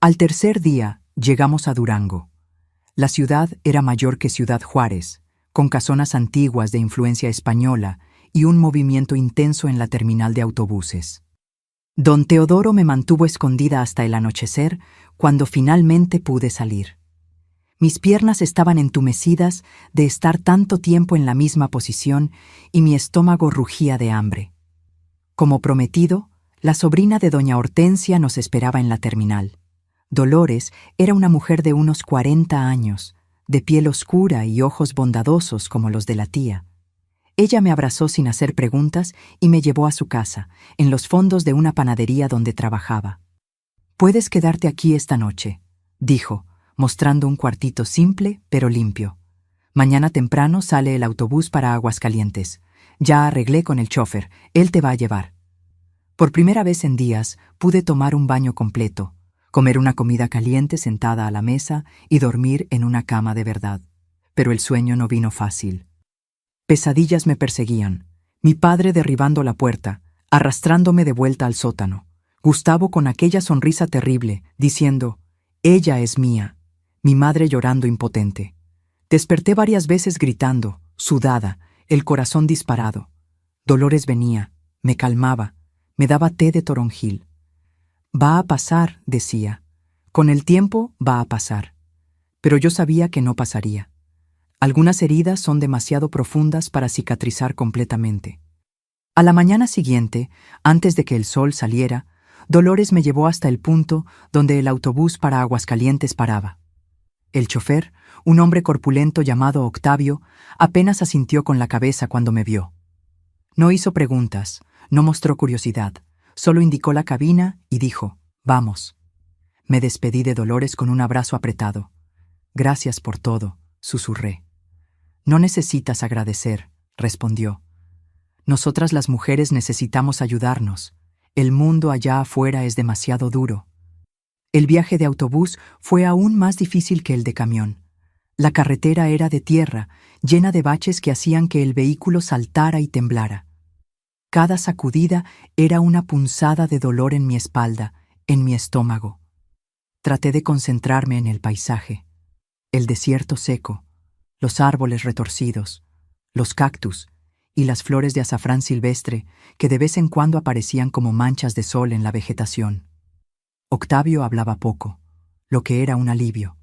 Al tercer día llegamos a Durango. La ciudad era mayor que Ciudad Juárez, con casonas antiguas de influencia española y un movimiento intenso en la terminal de autobuses. Don Teodoro me mantuvo escondida hasta el anochecer, cuando finalmente pude salir. Mis piernas estaban entumecidas de estar tanto tiempo en la misma posición y mi estómago rugía de hambre. Como prometido, la sobrina de doña Hortensia nos esperaba en la terminal. Dolores era una mujer de unos 40 años, de piel oscura y ojos bondadosos como los de la tía. Ella me abrazó sin hacer preguntas y me llevó a su casa, en los fondos de una panadería donde trabajaba. «Puedes quedarte aquí esta noche», dijo, mostrando un cuartito simple pero limpio. «Mañana temprano sale el autobús para Aguascalientes. Ya arreglé con el chofer, él te va a llevar». Por primera vez en días pude tomar un baño completo, comer una comida caliente sentada a la mesa y dormir en una cama de verdad. Pero el sueño no vino fácil. Pesadillas me perseguían. Mi padre derribando la puerta, arrastrándome de vuelta al sótano. Gustavo con aquella sonrisa terrible, diciendo, «Ella es mía». Mi madre llorando impotente. Desperté varias veces gritando, sudada, el corazón disparado. Dolores venía, me calmaba, me daba té de toronjil. Va a pasar, decía. Con el tiempo va a pasar. Pero yo sabía que no pasaría. Algunas heridas son demasiado profundas para cicatrizar completamente. A la mañana siguiente, antes de que el sol saliera, Dolores me llevó hasta el punto donde el autobús para Aguascalientes paraba. El chofer, un hombre corpulento llamado Octavio, apenas asintió con la cabeza cuando me vio. No hizo preguntas, no mostró curiosidad, solo indicó la cabina y dijo, «Vamos». Me despedí de Dolores con un abrazo apretado. «Gracias por todo», susurré. «No necesitas agradecer», respondió. «Nosotras las mujeres necesitamos ayudarnos. El mundo allá afuera es demasiado duro». El viaje de autobús fue aún más difícil que el de camión. La carretera era de tierra, llena de baches que hacían que el vehículo saltara y temblara. Cada sacudida era una punzada de dolor en mi espalda, en mi estómago. Traté de concentrarme en el paisaje. El desierto seco, los árboles retorcidos, los cactus y las flores de azafrán silvestre que de vez en cuando aparecían como manchas de sol en la vegetación. Octavio hablaba poco, lo que era un alivio.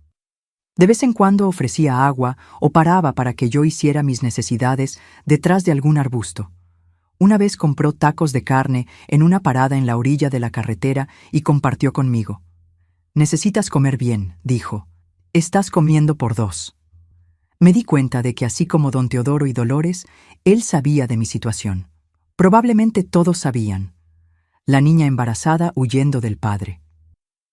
De vez en cuando ofrecía agua o paraba para que yo hiciera mis necesidades detrás de algún arbusto. Una vez compró tacos de carne en una parada en la orilla de la carretera y compartió conmigo. «Necesitas comer bien», dijo. «Estás comiendo por dos». Me di cuenta de que así como don Teodoro y Dolores, él sabía de mi situación. Probablemente todos sabían. La niña embarazada huyendo del padre.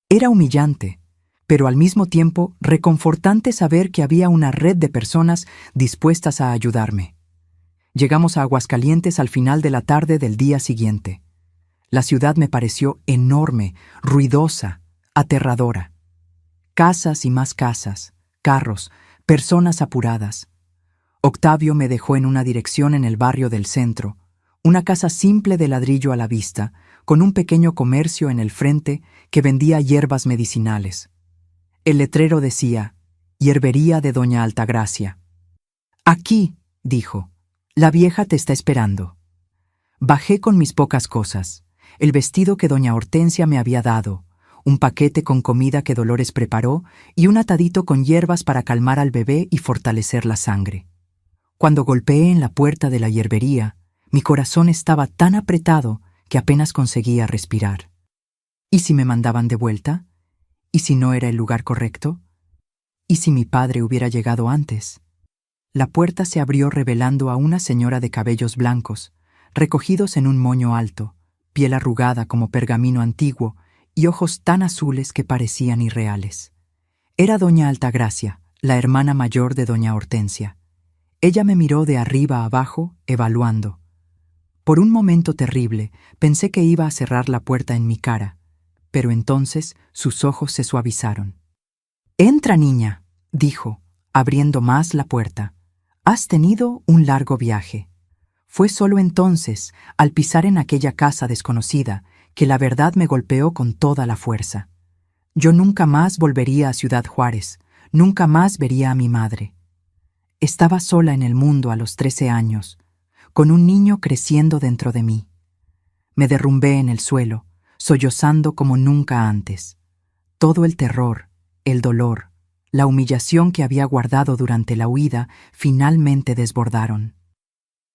Era humillante, pero al mismo tiempo reconfortante saber que había una red de personas dispuestas a ayudarme. Llegamos a Aguascalientes al final de la tarde del día siguiente. La ciudad me pareció enorme, ruidosa, aterradora. Casas y más casas, carros, personas apuradas. Octavio me dejó en una dirección en el barrio del centro, una casa simple de ladrillo a la vista, con un pequeño comercio en el frente que vendía hierbas medicinales. El letrero decía, «Hierbería de Doña Altagracia». «Aquí», dijo, «la vieja te está esperando». Bajé con mis pocas cosas, el vestido que doña Hortensia me había dado, un paquete con comida que Dolores preparó y un atadito con hierbas para calmar al bebé y fortalecer la sangre. Cuando golpeé en la puerta de la hierbería, mi corazón estaba tan apretado que apenas conseguía respirar. ¿Y si me mandaban de vuelta? ¿Y si no era el lugar correcto? ¿Y si mi padre hubiera llegado antes? La puerta se abrió revelando a una señora de cabellos blancos, recogidos en un moño alto, piel arrugada como pergamino antiguo y ojos tan azules que parecían irreales. Era doña Altagracia, la hermana mayor de doña Hortensia. Ella me miró de arriba a abajo, evaluando. Por un momento terrible, pensé que iba a cerrar la puerta en mi cara, pero entonces sus ojos se suavizaron. «Entra, niña», dijo, abriendo más la puerta. «Has tenido un largo viaje». Fue solo entonces, al pisar en aquella casa desconocida, que la verdad me golpeó con toda la fuerza. Yo nunca más volvería a Ciudad Juárez, nunca más vería a mi madre. Estaba sola en el mundo a los 13 años, con un niño creciendo dentro de mí. Me derrumbé en el suelo, sollozando como nunca antes. Todo el terror, el dolor, la humillación que había guardado durante la huida finalmente desbordaron.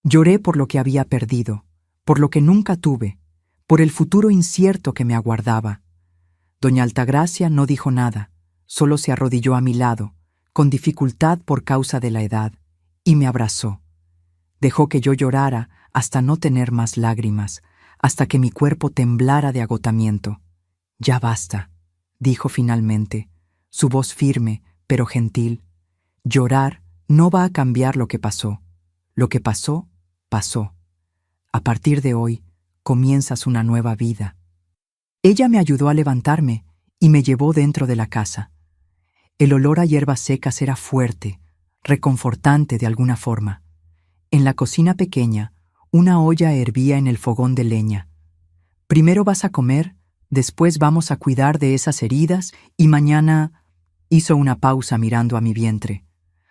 Lloré por lo que había perdido, por lo que nunca tuve, por el futuro incierto que me aguardaba. Doña Altagracia no dijo nada, solo se arrodilló a mi lado, con dificultad por causa de la edad, y me abrazó. Dejó que yo llorara hasta no tener más lágrimas, hasta que mi cuerpo temblara de agotamiento. «Ya basta», dijo finalmente, su voz firme, pero gentil. «Llorar no va a cambiar lo que pasó. Lo que pasó, pasó. A partir de hoy, comienzas una nueva vida». Ella me ayudó a levantarme y me llevó dentro de la casa. El olor a hierbas secas era fuerte, reconfortante de alguna forma. En la cocina pequeña, una olla hervía en el fogón de leña. «Primero vas a comer, después vamos a cuidar de esas heridas y mañana...» Hizo una pausa mirando a mi vientre.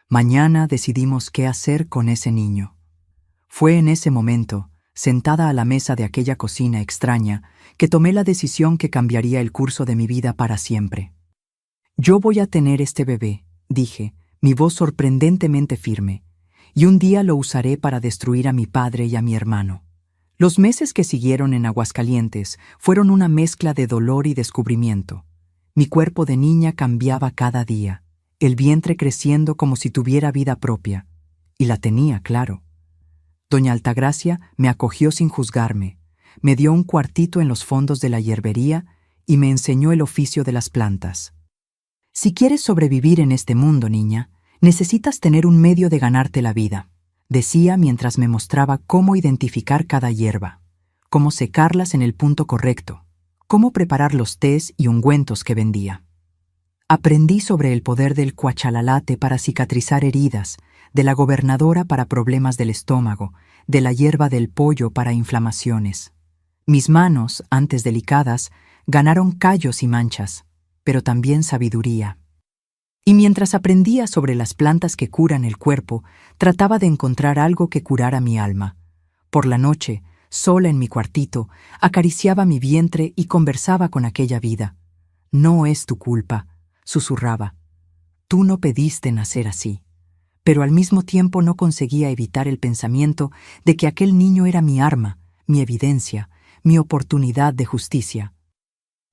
«Mañana decidimos qué hacer con ese niño». Fue en ese momento, sentada a la mesa de aquella cocina extraña, que tomé la decisión que cambiaría el curso de mi vida para siempre. Yo voy a tener este bebé, dije, mi voz sorprendentemente firme, y un día lo usaré para destruir a mi padre y a mi hermano. Los meses que siguieron en Aguascalientes fueron una mezcla de dolor y descubrimiento. Mi cuerpo de niña cambiaba cada día, el vientre creciendo como si tuviera vida propia. Y la tenía, claro. Doña Altagracia me acogió sin juzgarme, me dio un cuartito en los fondos de la hierbería y me enseñó el oficio de las plantas. Si quieres sobrevivir en este mundo, niña, necesitas tener un medio de ganarte la vida, decía mientras me mostraba cómo identificar cada hierba, cómo secarlas en el punto correcto, cómo preparar los tés y ungüentos que vendía. Aprendí sobre el poder del cuachalalate para cicatrizar heridas, de la gobernadora para problemas del estómago, de la hierba del pollo para inflamaciones. Mis manos, antes delicadas, ganaron callos y manchas, pero también sabiduría. Y mientras aprendía sobre las plantas que curan el cuerpo, trataba de encontrar algo que curara mi alma. Por la noche, sola en mi cuartito, acariciaba mi vientre y conversaba con aquella vida. «No es tu culpa», susurraba. «Tú no pediste nacer así». Pero al mismo tiempo no conseguía evitar el pensamiento de que aquel niño era mi arma, mi evidencia, mi oportunidad de justicia.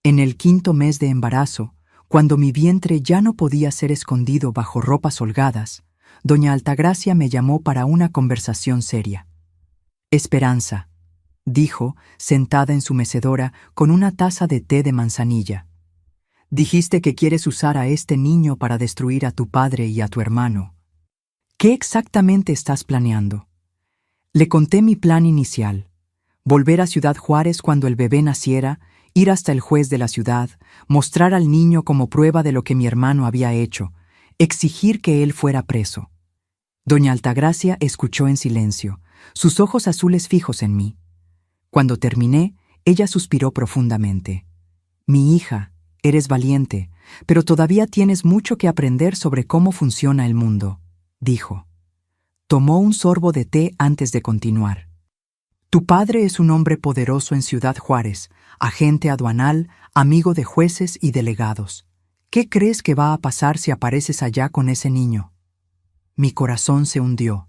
En el 5º mes de embarazo, cuando mi vientre ya no podía ser escondido bajo ropas holgadas, doña Altagracia me llamó para una conversación seria. «Esperanza», dijo, sentada en su mecedora con una taza de té de manzanilla. «Dijiste que quieres usar a este niño para destruir a tu padre y a tu hermano. ¿Qué exactamente estás planeando?» Le conté mi plan inicial: volver a Ciudad Juárez cuando el bebé naciera, ir hasta el juez de la ciudad, mostrar al niño como prueba de lo que mi hermano había hecho, exigir que él fuera preso. Doña Altagracia escuchó en silencio, sus ojos azules fijos en mí. Cuando terminé, ella suspiró profundamente. «Mi hija, eres valiente, pero todavía tienes mucho que aprender sobre cómo funciona el mundo», dijo. Tomó un sorbo de té antes de continuar. «Tu padre es un hombre poderoso en Ciudad Juárez, agente aduanal, amigo de jueces y delegados. ¿Qué crees que va a pasar si apareces allá con ese niño?» Mi corazón se hundió.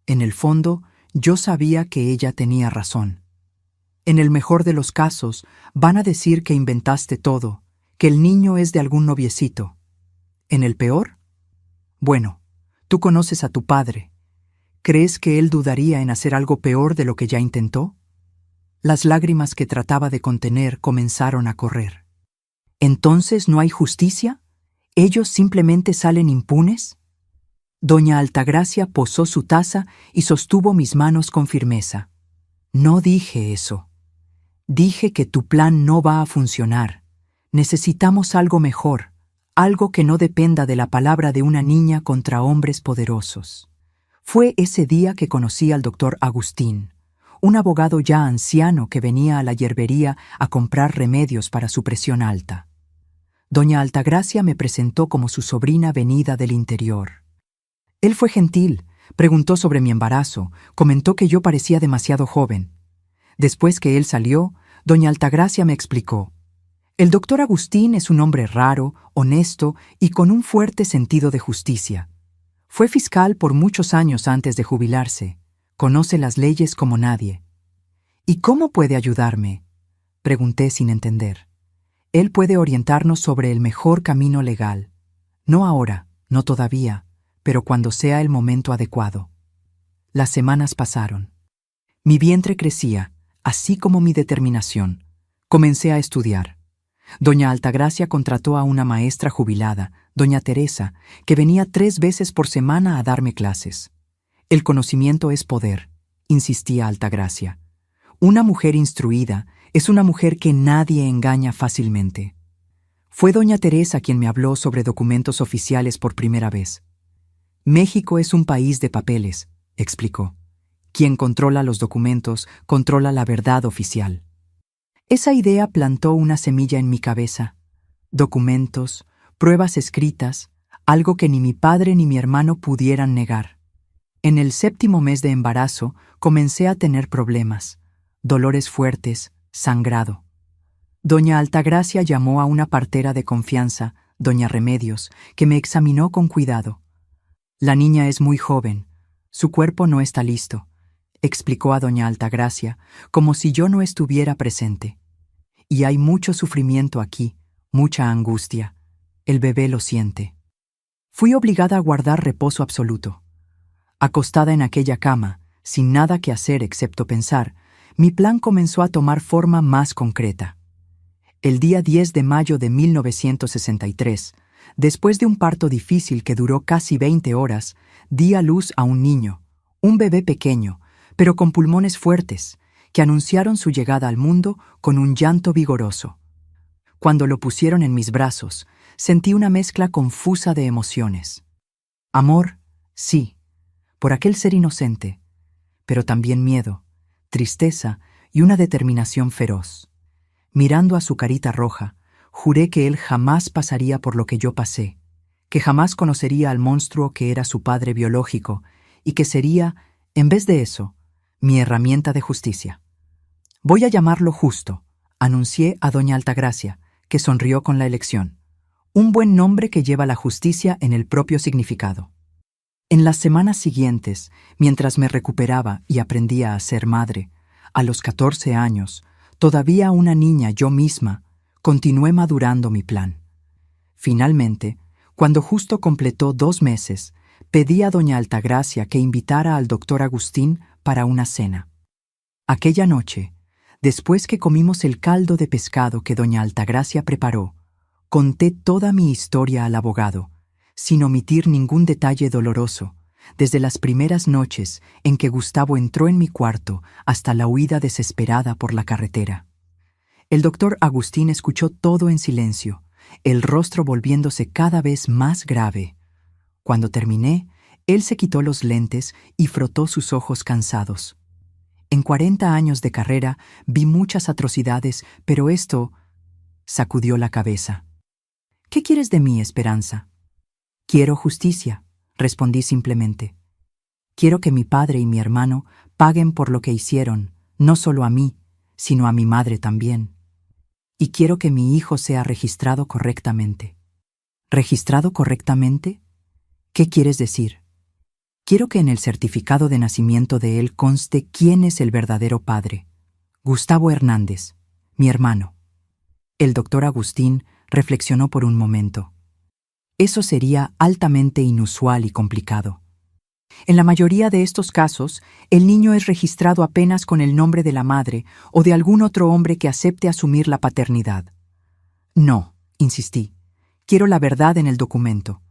En el fondo, yo sabía que ella tenía razón. En el mejor de los casos, van a decir que inventaste todo, que el niño es de algún noviecito. ¿En el peor? Bueno, tú conoces a tu padre. ¿Crees que él dudaría en hacer algo peor de lo que ya intentó? Las lágrimas que trataba de contener comenzaron a correr. ¿Entonces no hay justicia? ¿Ellos simplemente salen impunes? Doña Altagracia posó su taza y sostuvo mis manos con firmeza. No dije eso. Dije que tu plan no va a funcionar. Necesitamos algo mejor, algo que no dependa de la palabra de una niña contra hombres poderosos. Fue ese día que conocí al doctor Agustín, un abogado ya anciano que venía a la hierbería a comprar remedios para su presión alta. Doña Altagracia me presentó como su sobrina venida del interior. Él fue gentil, preguntó sobre mi embarazo, comentó que yo parecía demasiado joven. Después que él salió, doña Altagracia me explicó: el doctor Agustín es un hombre raro, honesto y con un fuerte sentido de justicia. Fue fiscal por muchos años antes de jubilarse. Conoce las leyes como nadie. ¿Y cómo puede ayudarme?, pregunté sin entender. Él puede orientarnos sobre el mejor camino legal. No ahora, no todavía, pero cuando sea el momento adecuado. Las semanas pasaron. Mi vientre crecía, así como mi determinación. Comencé a estudiar. Doña Altagracia contrató a una maestra jubilada, doña Teresa, que venía 3 veces por semana a darme clases. El conocimiento es poder, insistía Altagracia. Una mujer instruida es una mujer que nadie engaña fácilmente. Fue doña Teresa quien me habló sobre documentos oficiales por primera vez. México es un país de papeles, explicó. Quien controla los documentos controla la verdad oficial. Esa idea plantó una semilla en mi cabeza. Documentos, pruebas escritas, algo que ni mi padre ni mi hermano pudieran negar. En el 7º mes de embarazo comencé a tener problemas, dolores fuertes, sangrado. Doña Altagracia llamó a una partera de confianza, doña Remedios, que me examinó con cuidado. La niña es muy joven, su cuerpo no está listo, explicó a doña Altagracia, como si yo no estuviera presente. Y hay mucho sufrimiento aquí, mucha angustia. El bebé lo siente. Fui obligada a guardar reposo absoluto. Acostada en aquella cama, sin nada que hacer excepto pensar, mi plan comenzó a tomar forma más concreta. El día 10 de mayo de 1963, después de un parto difícil que duró casi 20 horas, di a luz a un niño, un bebé pequeño, pero con pulmones fuertes, que anunciaron su llegada al mundo con un llanto vigoroso. Cuando lo pusieron en mis brazos, sentí una mezcla confusa de emociones. Amor, sí, por aquel ser inocente, pero también miedo, tristeza y una determinación feroz. Mirando a su carita roja, juré que él jamás pasaría por lo que yo pasé, que jamás conocería al monstruo que era su padre biológico y que sería, en vez de eso, mi herramienta de justicia. Voy a llamarlo Justo, anuncié a doña Altagracia, que sonrió con la elección. Un buen nombre que lleva la justicia en el propio significado. En las semanas siguientes, mientras me recuperaba y aprendía a ser madre, a los 14 años, todavía una niña yo misma, continué madurando mi plan. Finalmente, cuando Justo completó 2 meses, pedí a doña Altagracia que invitara al doctor Agustín para una cena. Aquella noche, después que comimos el caldo de pescado que doña Altagracia preparó, conté toda mi historia al abogado, sin omitir ningún detalle doloroso, desde las primeras noches en que Gustavo entró en mi cuarto hasta la huida desesperada por la carretera. El doctor Agustín escuchó todo en silencio, el rostro volviéndose cada vez más grave. Cuando terminé, él se quitó los lentes y frotó sus ojos cansados. En 40 años de carrera vi muchas atrocidades, pero esto... Sacudió la cabeza. ¿Qué quieres de mí, Esperanza? Quiero justicia, respondí simplemente. Quiero que mi padre y mi hermano paguen por lo que hicieron, no solo a mí, sino a mi madre también. Y quiero que mi hijo sea registrado correctamente. ¿Registrado correctamente? ¿Qué quieres decir? Quiero que en el certificado de nacimiento de él conste quién es el verdadero padre. Gustavo Hernández, mi hermano. El doctor Agustín reflexionó por un momento. Eso sería altamente inusual y complicado. En la mayoría de estos casos, el niño es registrado apenas con el nombre de la madre o de algún otro hombre que acepte asumir la paternidad. No, insistí. Quiero la verdad en el documento.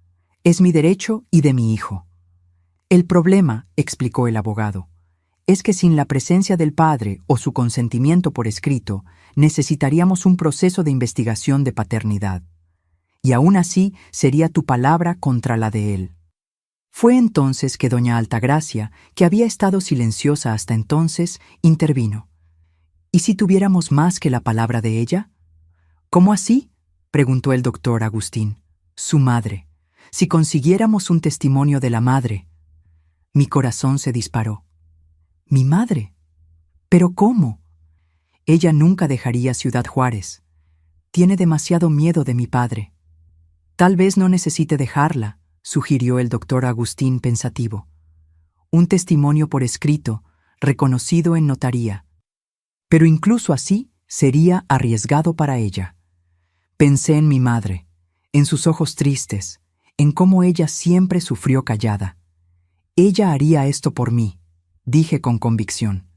Es mi derecho y de mi hijo. El problema, explicó el abogado, es que sin la presencia del padre o su consentimiento por escrito, necesitaríamos un proceso de investigación de paternidad. Y aún así sería tu palabra contra la de él. Fue entonces que doña Altagracia, que había estado silenciosa hasta entonces, intervino. ¿Y si tuviéramos más que la palabra de ella? ¿Cómo así?, preguntó el doctor Agustín. Su madre. Si consiguiéramos un testimonio de la madre. Mi corazón se disparó. ¿Mi madre? ¿Pero cómo? Ella nunca dejaría Ciudad Juárez. Tiene demasiado miedo de mi padre. Tal vez no necesite dejarla, sugirió el doctor Agustín pensativo. Un testimonio por escrito, reconocido en notaría. Pero incluso así sería arriesgado para ella. Pensé en mi madre, en sus ojos tristes, en cómo ella siempre sufrió callada. Ella haría esto por mí, dije con convicción.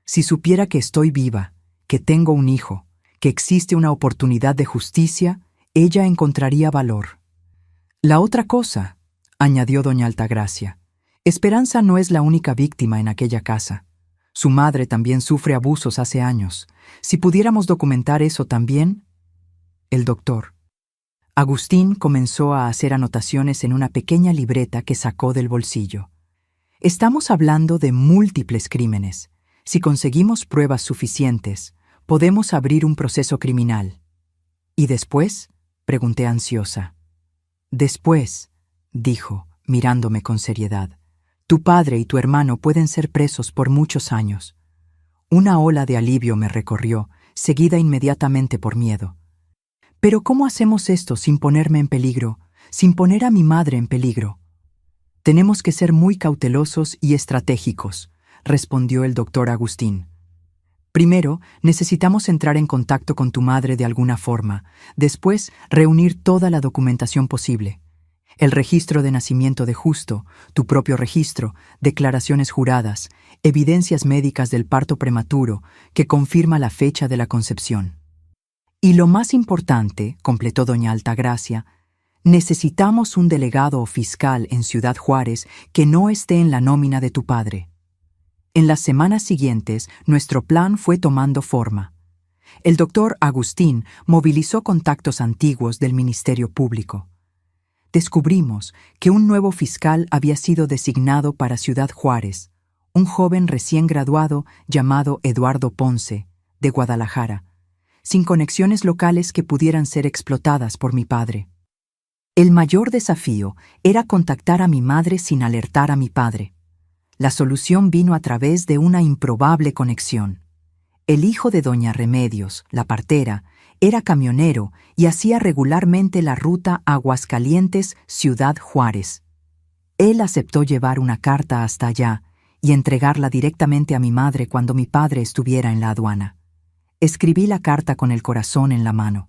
Si supiera que estoy viva, que tengo un hijo, que existe una oportunidad de justicia, ella encontraría valor. La otra cosa, añadió doña Altagracia, Esperanza no es la única víctima en aquella casa. Su madre también sufre abusos hace años. Si pudiéramos documentar eso también... El doctor Agustín comenzó a hacer anotaciones en una pequeña libreta que sacó del bolsillo. Estamos hablando de múltiples crímenes. Si conseguimos pruebas suficientes, podemos abrir un proceso criminal. ¿Y después?, pregunté ansiosa. Después, dijo, mirándome con seriedad, Tu padre y tu hermano pueden ser presos por muchos años. Una ola de alivio me recorrió, seguida inmediatamente por miedo. Pero ¿cómo hacemos esto sin ponerme en peligro, sin poner a mi madre en peligro? Tenemos que ser muy cautelosos y estratégicos, respondió el doctor Agustín. Primero, necesitamos entrar en contacto con tu madre de alguna forma. Después, reunir toda la documentación posible. El registro de nacimiento de Justo, tu propio registro, declaraciones juradas, evidencias médicas del parto prematuro que confirma la fecha de la concepción. Y lo más importante, completó doña Altagracia, necesitamos un delegado o fiscal en Ciudad Juárez que no esté en la nómina de tu padre. En las semanas siguientes, nuestro plan fue tomando forma. El doctor Agustín movilizó contactos antiguos del Ministerio Público. Descubrimos que un nuevo fiscal había sido designado para Ciudad Juárez, un joven recién graduado llamado Eduardo Ponce, de Guadalajara, sin conexiones locales que pudieran ser explotadas por mi padre. El mayor desafío era contactar a mi madre sin alertar a mi padre. La solución vino a través de una improbable conexión. El hijo de doña Remedios, la partera, era camionero y hacía regularmente la ruta Aguascalientes-Ciudad Juárez. Él aceptó llevar una carta hasta allá y entregarla directamente a mi madre cuando mi padre estuviera en la aduana. Escribí la carta con el corazón en la mano.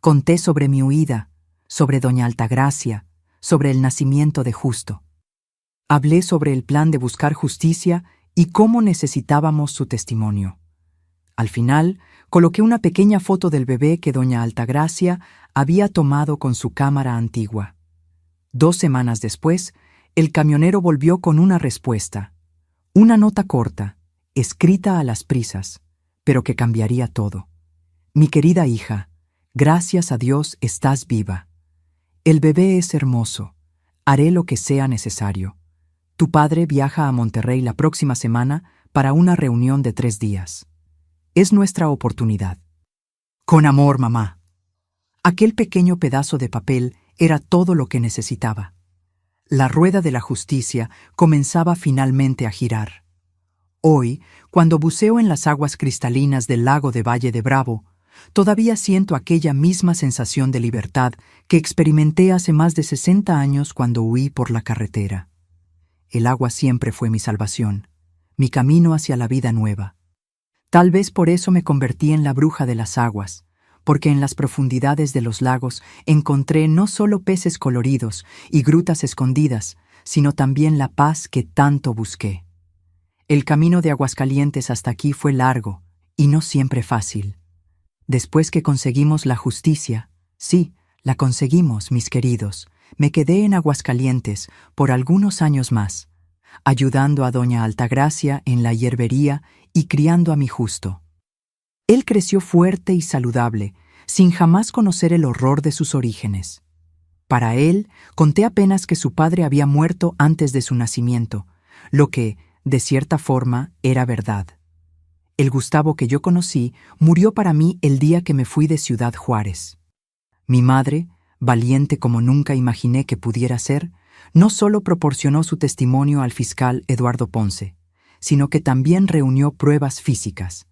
Conté sobre mi huida, sobre doña Altagracia, sobre el nacimiento de Justo. Hablé sobre el plan de buscar justicia y cómo necesitábamos su testimonio. Al final, coloqué una pequeña foto del bebé que doña Altagracia había tomado con su cámara antigua. 2 semanas después, el camionero volvió con una respuesta. Una nota corta, escrita a las prisas, pero que cambiaría todo. Mi querida hija, gracias a Dios estás viva. El bebé es hermoso. Haré lo que sea necesario. Tu padre viaja a Monterrey la próxima semana para una reunión de 3 días. Es nuestra oportunidad. Con amor, mamá. Aquel pequeño pedazo de papel era todo lo que necesitaba. La rueda de la justicia comenzaba finalmente a girar. Hoy, cuando buceo en las aguas cristalinas del lago de Valle de Bravo, todavía siento aquella misma sensación de libertad que experimenté hace más de 60 años cuando huí por la carretera. El agua siempre fue mi salvación, mi camino hacia la vida nueva. Tal vez por eso me convertí en la bruja de las aguas, porque en las profundidades de los lagos encontré no solo peces coloridos y grutas escondidas, sino también la paz que tanto busqué. El camino de Aguascalientes hasta aquí fue largo y no siempre fácil. Después que conseguimos la justicia, sí, la conseguimos, mis queridos, me quedé en Aguascalientes por algunos años más, ayudando a doña Altagracia en la hierbería y criando a mi Justo. Él creció fuerte y saludable, sin jamás conocer el horror de sus orígenes. Para él, conté apenas que su padre había muerto antes de su nacimiento, lo que, de cierta forma, era verdad. El Gustavo que yo conocí murió para mí el día que me fui de Ciudad Juárez. Mi madre, valiente como nunca imaginé que pudiera ser, no solo proporcionó su testimonio al fiscal Eduardo Ponce, sino que también reunió pruebas físicas.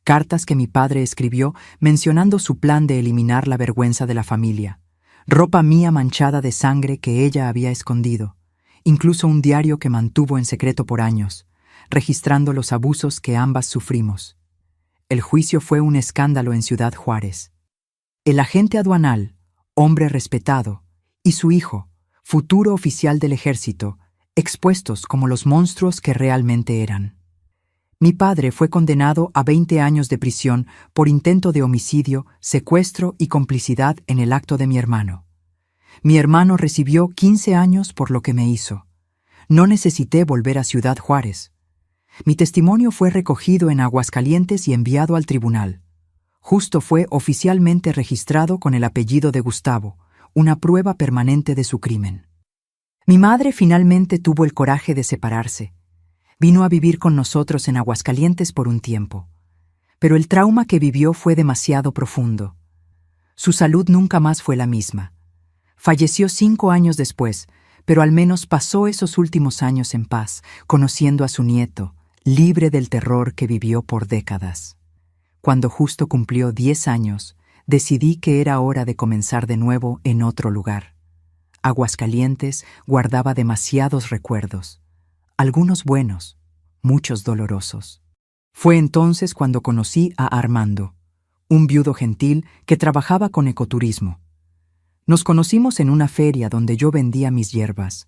Cartas que mi padre escribió mencionando su plan de eliminar la vergüenza de la familia, ropa mía manchada de sangre que ella había escondido, incluso un diario que mantuvo en secreto por años, registrando los abusos que ambas sufrimos. El juicio fue un escándalo en Ciudad Juárez. El agente aduanal, hombre respetado, y su hijo, futuro oficial del ejército, expuestos como los monstruos que realmente eran. Mi padre fue condenado a 20 años de prisión por intento de homicidio, secuestro y complicidad en el acto de mi hermano. Mi hermano recibió 15 años por lo que me hizo. No necesité volver a Ciudad Juárez. Mi testimonio fue recogido en Aguascalientes y enviado al tribunal. Justo fue oficialmente registrado con el apellido de Gustavo, una prueba permanente de su crimen. Mi madre finalmente tuvo el coraje de separarse. Vino a vivir con nosotros en Aguascalientes por un tiempo. Pero el trauma que vivió fue demasiado profundo. Su salud nunca más fue la misma. Falleció 5 años después, pero al menos pasó esos últimos años en paz, conociendo a su nieto, libre del terror que vivió por décadas. Cuando justo cumplió 10 años, decidí que era hora de comenzar de nuevo en otro lugar. Aguascalientes guardaba demasiados recuerdos, algunos buenos, muchos dolorosos. Fue entonces cuando conocí a Armando, un viudo gentil que trabajaba con ecoturismo. Nos conocimos en una feria donde yo vendía mis hierbas.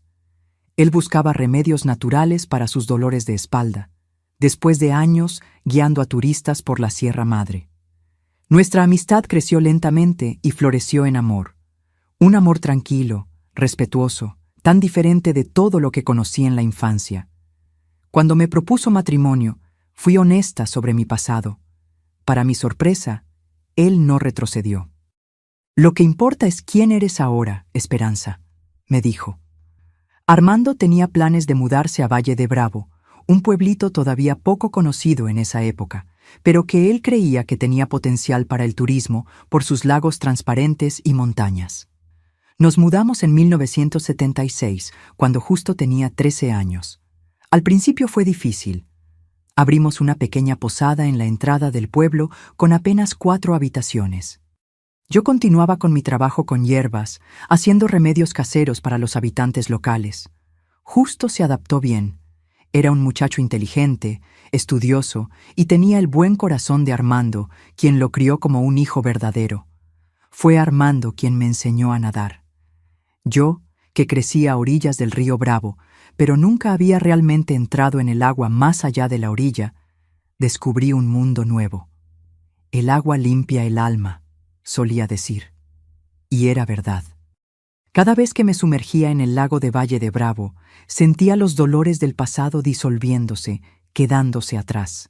Él buscaba remedios naturales para sus dolores de espalda, después de años guiando a turistas por la Sierra Madre. Nuestra amistad creció lentamente y floreció en amor. Un amor tranquilo, respetuoso, tan diferente de todo lo que conocí en la infancia. Cuando me propuso matrimonio, fui honesta sobre mi pasado. Para mi sorpresa, él no retrocedió. «Lo que importa es quién eres ahora, Esperanza», me dijo. Armando tenía planes de mudarse a Valle de Bravo, un pueblito todavía poco conocido en esa época, pero que él creía que tenía potencial para el turismo por sus lagos transparentes y montañas. Nos mudamos en 1976, cuando justo tenía 13 años. Al principio fue difícil. Abrimos una pequeña posada en la entrada del pueblo con apenas 4 habitaciones. Yo continuaba con mi trabajo con hierbas, haciendo remedios caseros para los habitantes locales. Justo se adaptó bien. Era un muchacho inteligente, estudioso y tenía el buen corazón de Armando, quien lo crió como un hijo verdadero. Fue Armando quien me enseñó a nadar. Yo, que crecí a orillas del río Bravo, pero nunca había realmente entrado en el agua más allá de la orilla, descubrí un mundo nuevo. El agua limpia el alma, solía decir. Y era verdad. Cada vez que me sumergía en el lago de Valle de Bravo, sentía los dolores del pasado disolviéndose, quedándose atrás.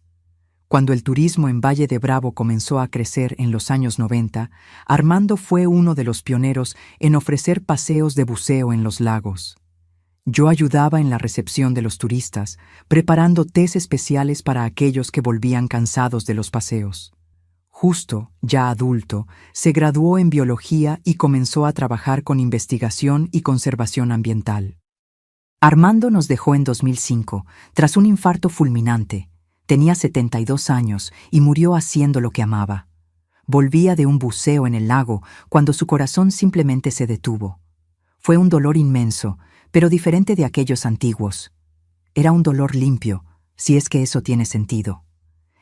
Cuando el turismo en Valle de Bravo comenzó a crecer en los años 90, Armando fue uno de los pioneros en ofrecer paseos de buceo en los lagos. Yo ayudaba en la recepción de los turistas, preparando tés especiales para aquellos que volvían cansados de los paseos. Justo, ya adulto, se graduó en biología y comenzó a trabajar con investigación y conservación ambiental. Armando nos dejó en 2005, tras un infarto fulminante. Tenía 72 años y murió haciendo lo que amaba. Volvía de un buceo en el lago cuando su corazón simplemente se detuvo. Fue un dolor inmenso, pero diferente de aquellos antiguos. Era un dolor limpio, si es que eso tiene sentido.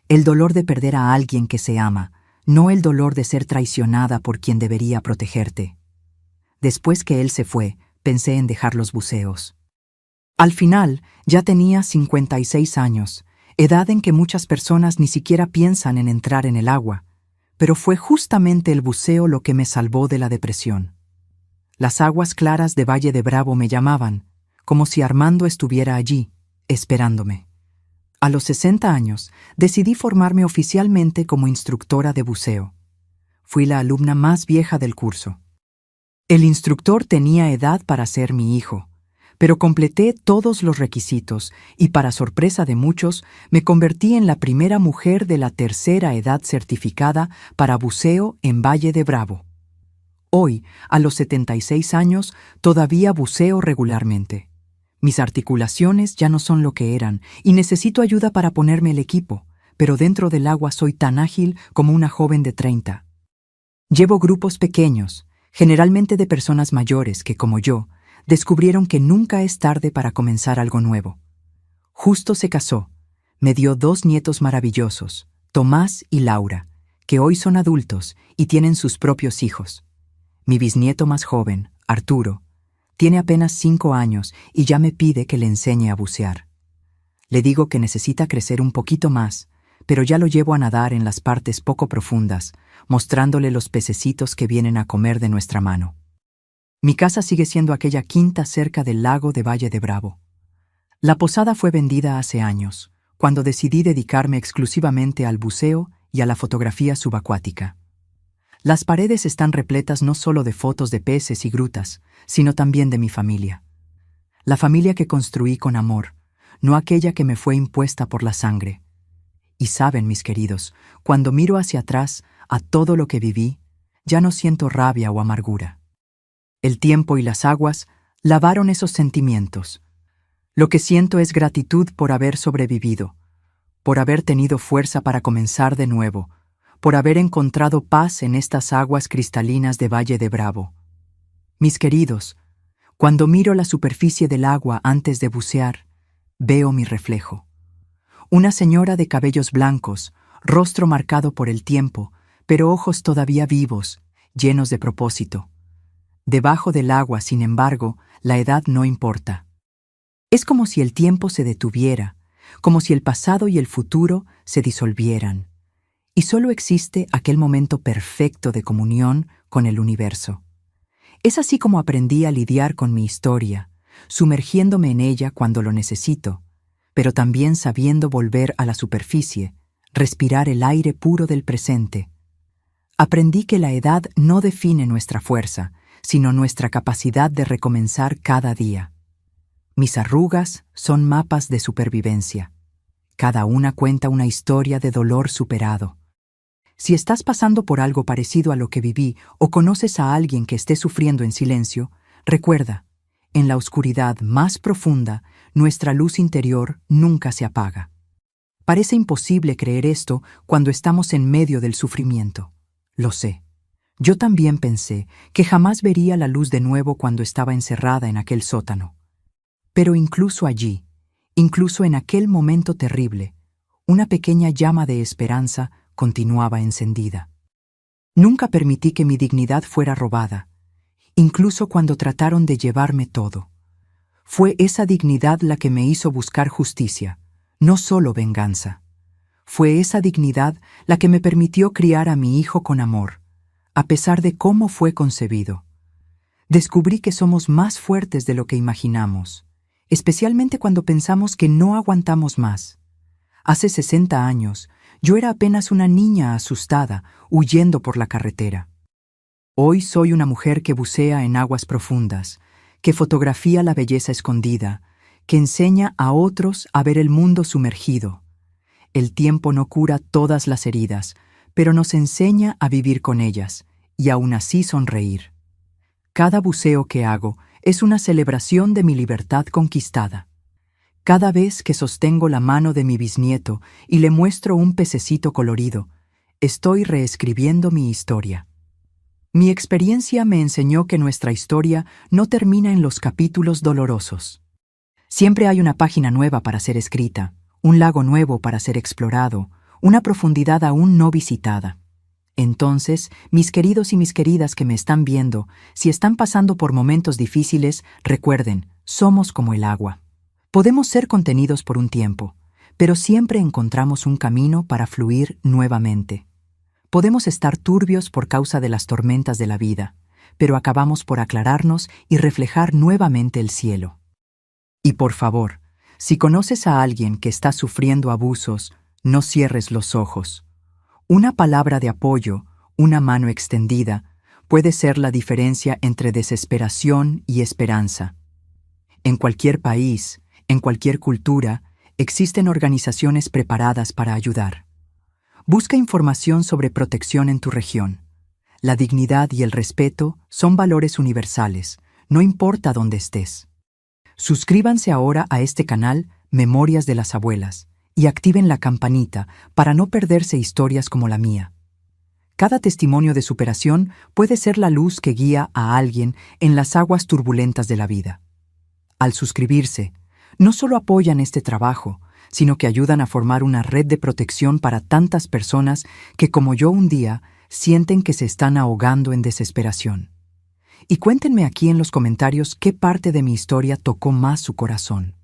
El dolor de perder a alguien que se ama, no el dolor de ser traicionada por quien debería protegerte. Después que él se fue, pensé en dejar los buceos. Al final, ya tenía 56 años, edad en que muchas personas ni siquiera piensan en entrar en el agua, pero fue justamente el buceo lo que me salvó de la depresión. Las aguas claras de Valle de Bravo me llamaban, como si Armando estuviera allí, esperándome. A los 60 años, decidí formarme oficialmente como instructora de buceo. Fui la alumna más vieja del curso. El instructor tenía edad para ser mi hijo, pero completé todos los requisitos y, para sorpresa de muchos, me convertí en la primera mujer de la tercera edad certificada para buceo en Valle de Bravo. Hoy, a los 76 años, todavía buceo regularmente. Mis articulaciones ya no son lo que eran y necesito ayuda para ponerme el equipo, pero dentro del agua soy tan ágil como una joven de 30. Llevo grupos pequeños, generalmente de personas mayores que, como yo, descubrieron que nunca es tarde para comenzar algo nuevo. Justo se casó, me dio 2 nietos maravillosos, Tomás y Laura, que hoy son adultos y tienen sus propios hijos. Mi bisnieto más joven, Arturo, tiene apenas 5 años y ya me pide que le enseñe a bucear. Le digo que necesita crecer un poquito más, pero ya lo llevo a nadar en las partes poco profundas, mostrándole los pececitos que vienen a comer de nuestra mano. Mi casa sigue siendo aquella quinta cerca del lago de Valle de Bravo. La posada fue vendida hace años, cuando decidí dedicarme exclusivamente al buceo y a la fotografía subacuática. Las paredes están repletas no solo de fotos de peces y grutas, sino también de mi familia. La familia que construí con amor, no aquella que me fue impuesta por la sangre. Y saben, mis queridos, cuando miro hacia atrás a todo lo que viví, ya no siento rabia o amargura. El tiempo y las aguas lavaron esos sentimientos. Lo que siento es gratitud por haber sobrevivido, por haber tenido fuerza para comenzar de nuevo, por haber encontrado paz en estas aguas cristalinas de Valle de Bravo. Mis queridos, cuando miro la superficie del agua antes de bucear, veo mi reflejo. Una señora de cabellos blancos, rostro marcado por el tiempo, pero ojos todavía vivos, llenos de propósito. Debajo del agua, sin embargo, la edad no importa. Es como si el tiempo se detuviera, como si el pasado y el futuro se disolvieran, y solo existe aquel momento perfecto de comunión con el universo. Es así como aprendí a lidiar con mi historia, sumergiéndome en ella cuando lo necesito, pero también sabiendo volver a la superficie, respirar el aire puro del presente. Aprendí que la edad no define nuestra fuerza, sino nuestra capacidad de recomenzar cada día. Mis arrugas son mapas de supervivencia. Cada una cuenta una historia de dolor superado. Si estás pasando por algo parecido a lo que viví o conoces a alguien que esté sufriendo en silencio, recuerda, en la oscuridad más profunda, nuestra luz interior nunca se apaga. Parece imposible creer esto cuando estamos en medio del sufrimiento. Lo sé. Yo también pensé que jamás vería la luz de nuevo cuando estaba encerrada en aquel sótano. Pero incluso allí, incluso en aquel momento terrible, una pequeña llama de esperanza continuaba encendida. Nunca permití que mi dignidad fuera robada, incluso cuando trataron de llevarme todo. Fue esa dignidad la que me hizo buscar justicia, no solo venganza. Fue esa dignidad la que me permitió criar a mi hijo con amor, a pesar de cómo fue concebido. Descubrí que somos más fuertes de lo que imaginamos, especialmente cuando pensamos que no aguantamos más. Hace 60 años, yo era apenas una niña asustada, huyendo por la carretera. Hoy soy una mujer que bucea en aguas profundas, que fotografía la belleza escondida, que enseña a otros a ver el mundo sumergido. El tiempo no cura todas las heridas, pero nos enseña a vivir con ellas, y aún así sonreír. Cada buceo que hago es una celebración de mi libertad conquistada. Cada vez que sostengo la mano de mi bisnieto y le muestro un pececito colorido, estoy reescribiendo mi historia. Mi experiencia me enseñó que nuestra historia no termina en los capítulos dolorosos. Siempre hay una página nueva para ser escrita, un lago nuevo para ser explorado, una profundidad aún no visitada. Entonces, mis queridos y mis queridas que me están viendo, si están pasando por momentos difíciles, recuerden, somos como el agua. Podemos ser contenidos por un tiempo, pero siempre encontramos un camino para fluir nuevamente. Podemos estar turbios por causa de las tormentas de la vida, pero acabamos por aclararnos y reflejar nuevamente el cielo. Y por favor, si conoces a alguien que está sufriendo abusos, no cierres los ojos. Una palabra de apoyo, una mano extendida, puede ser la diferencia entre desesperación y esperanza. En cualquier país, en cualquier cultura, existen organizaciones preparadas para ayudar. Busca información sobre protección en tu región. La dignidad y el respeto son valores universales, no importa dónde estés. Suscríbanse ahora a este canal Memorias de las Abuelas y activen la campanita para no perderse historias como la mía. Cada testimonio de superación puede ser la luz que guía a alguien en las aguas turbulentas de la vida. Al suscribirse, no solo apoyan este trabajo, sino que ayudan a formar una red de protección para tantas personas que, como yo un día, sienten que se están ahogando en desesperación. Y cuéntenme aquí en los comentarios qué parte de mi historia tocó más su corazón.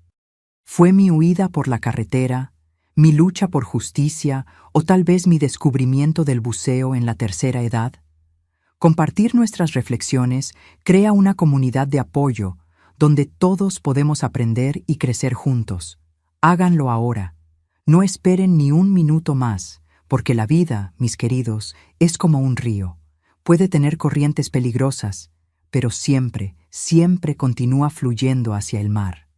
¿Fue mi huida por la carretera, mi lucha por justicia o tal vez mi descubrimiento del buceo en la tercera edad? Compartir nuestras reflexiones crea una comunidad de apoyo donde todos podemos aprender y crecer juntos. Háganlo ahora. No esperen ni un minuto más, porque la vida, mis queridos, es como un río. Puede tener corrientes peligrosas, pero siempre, siempre continúa fluyendo hacia el mar.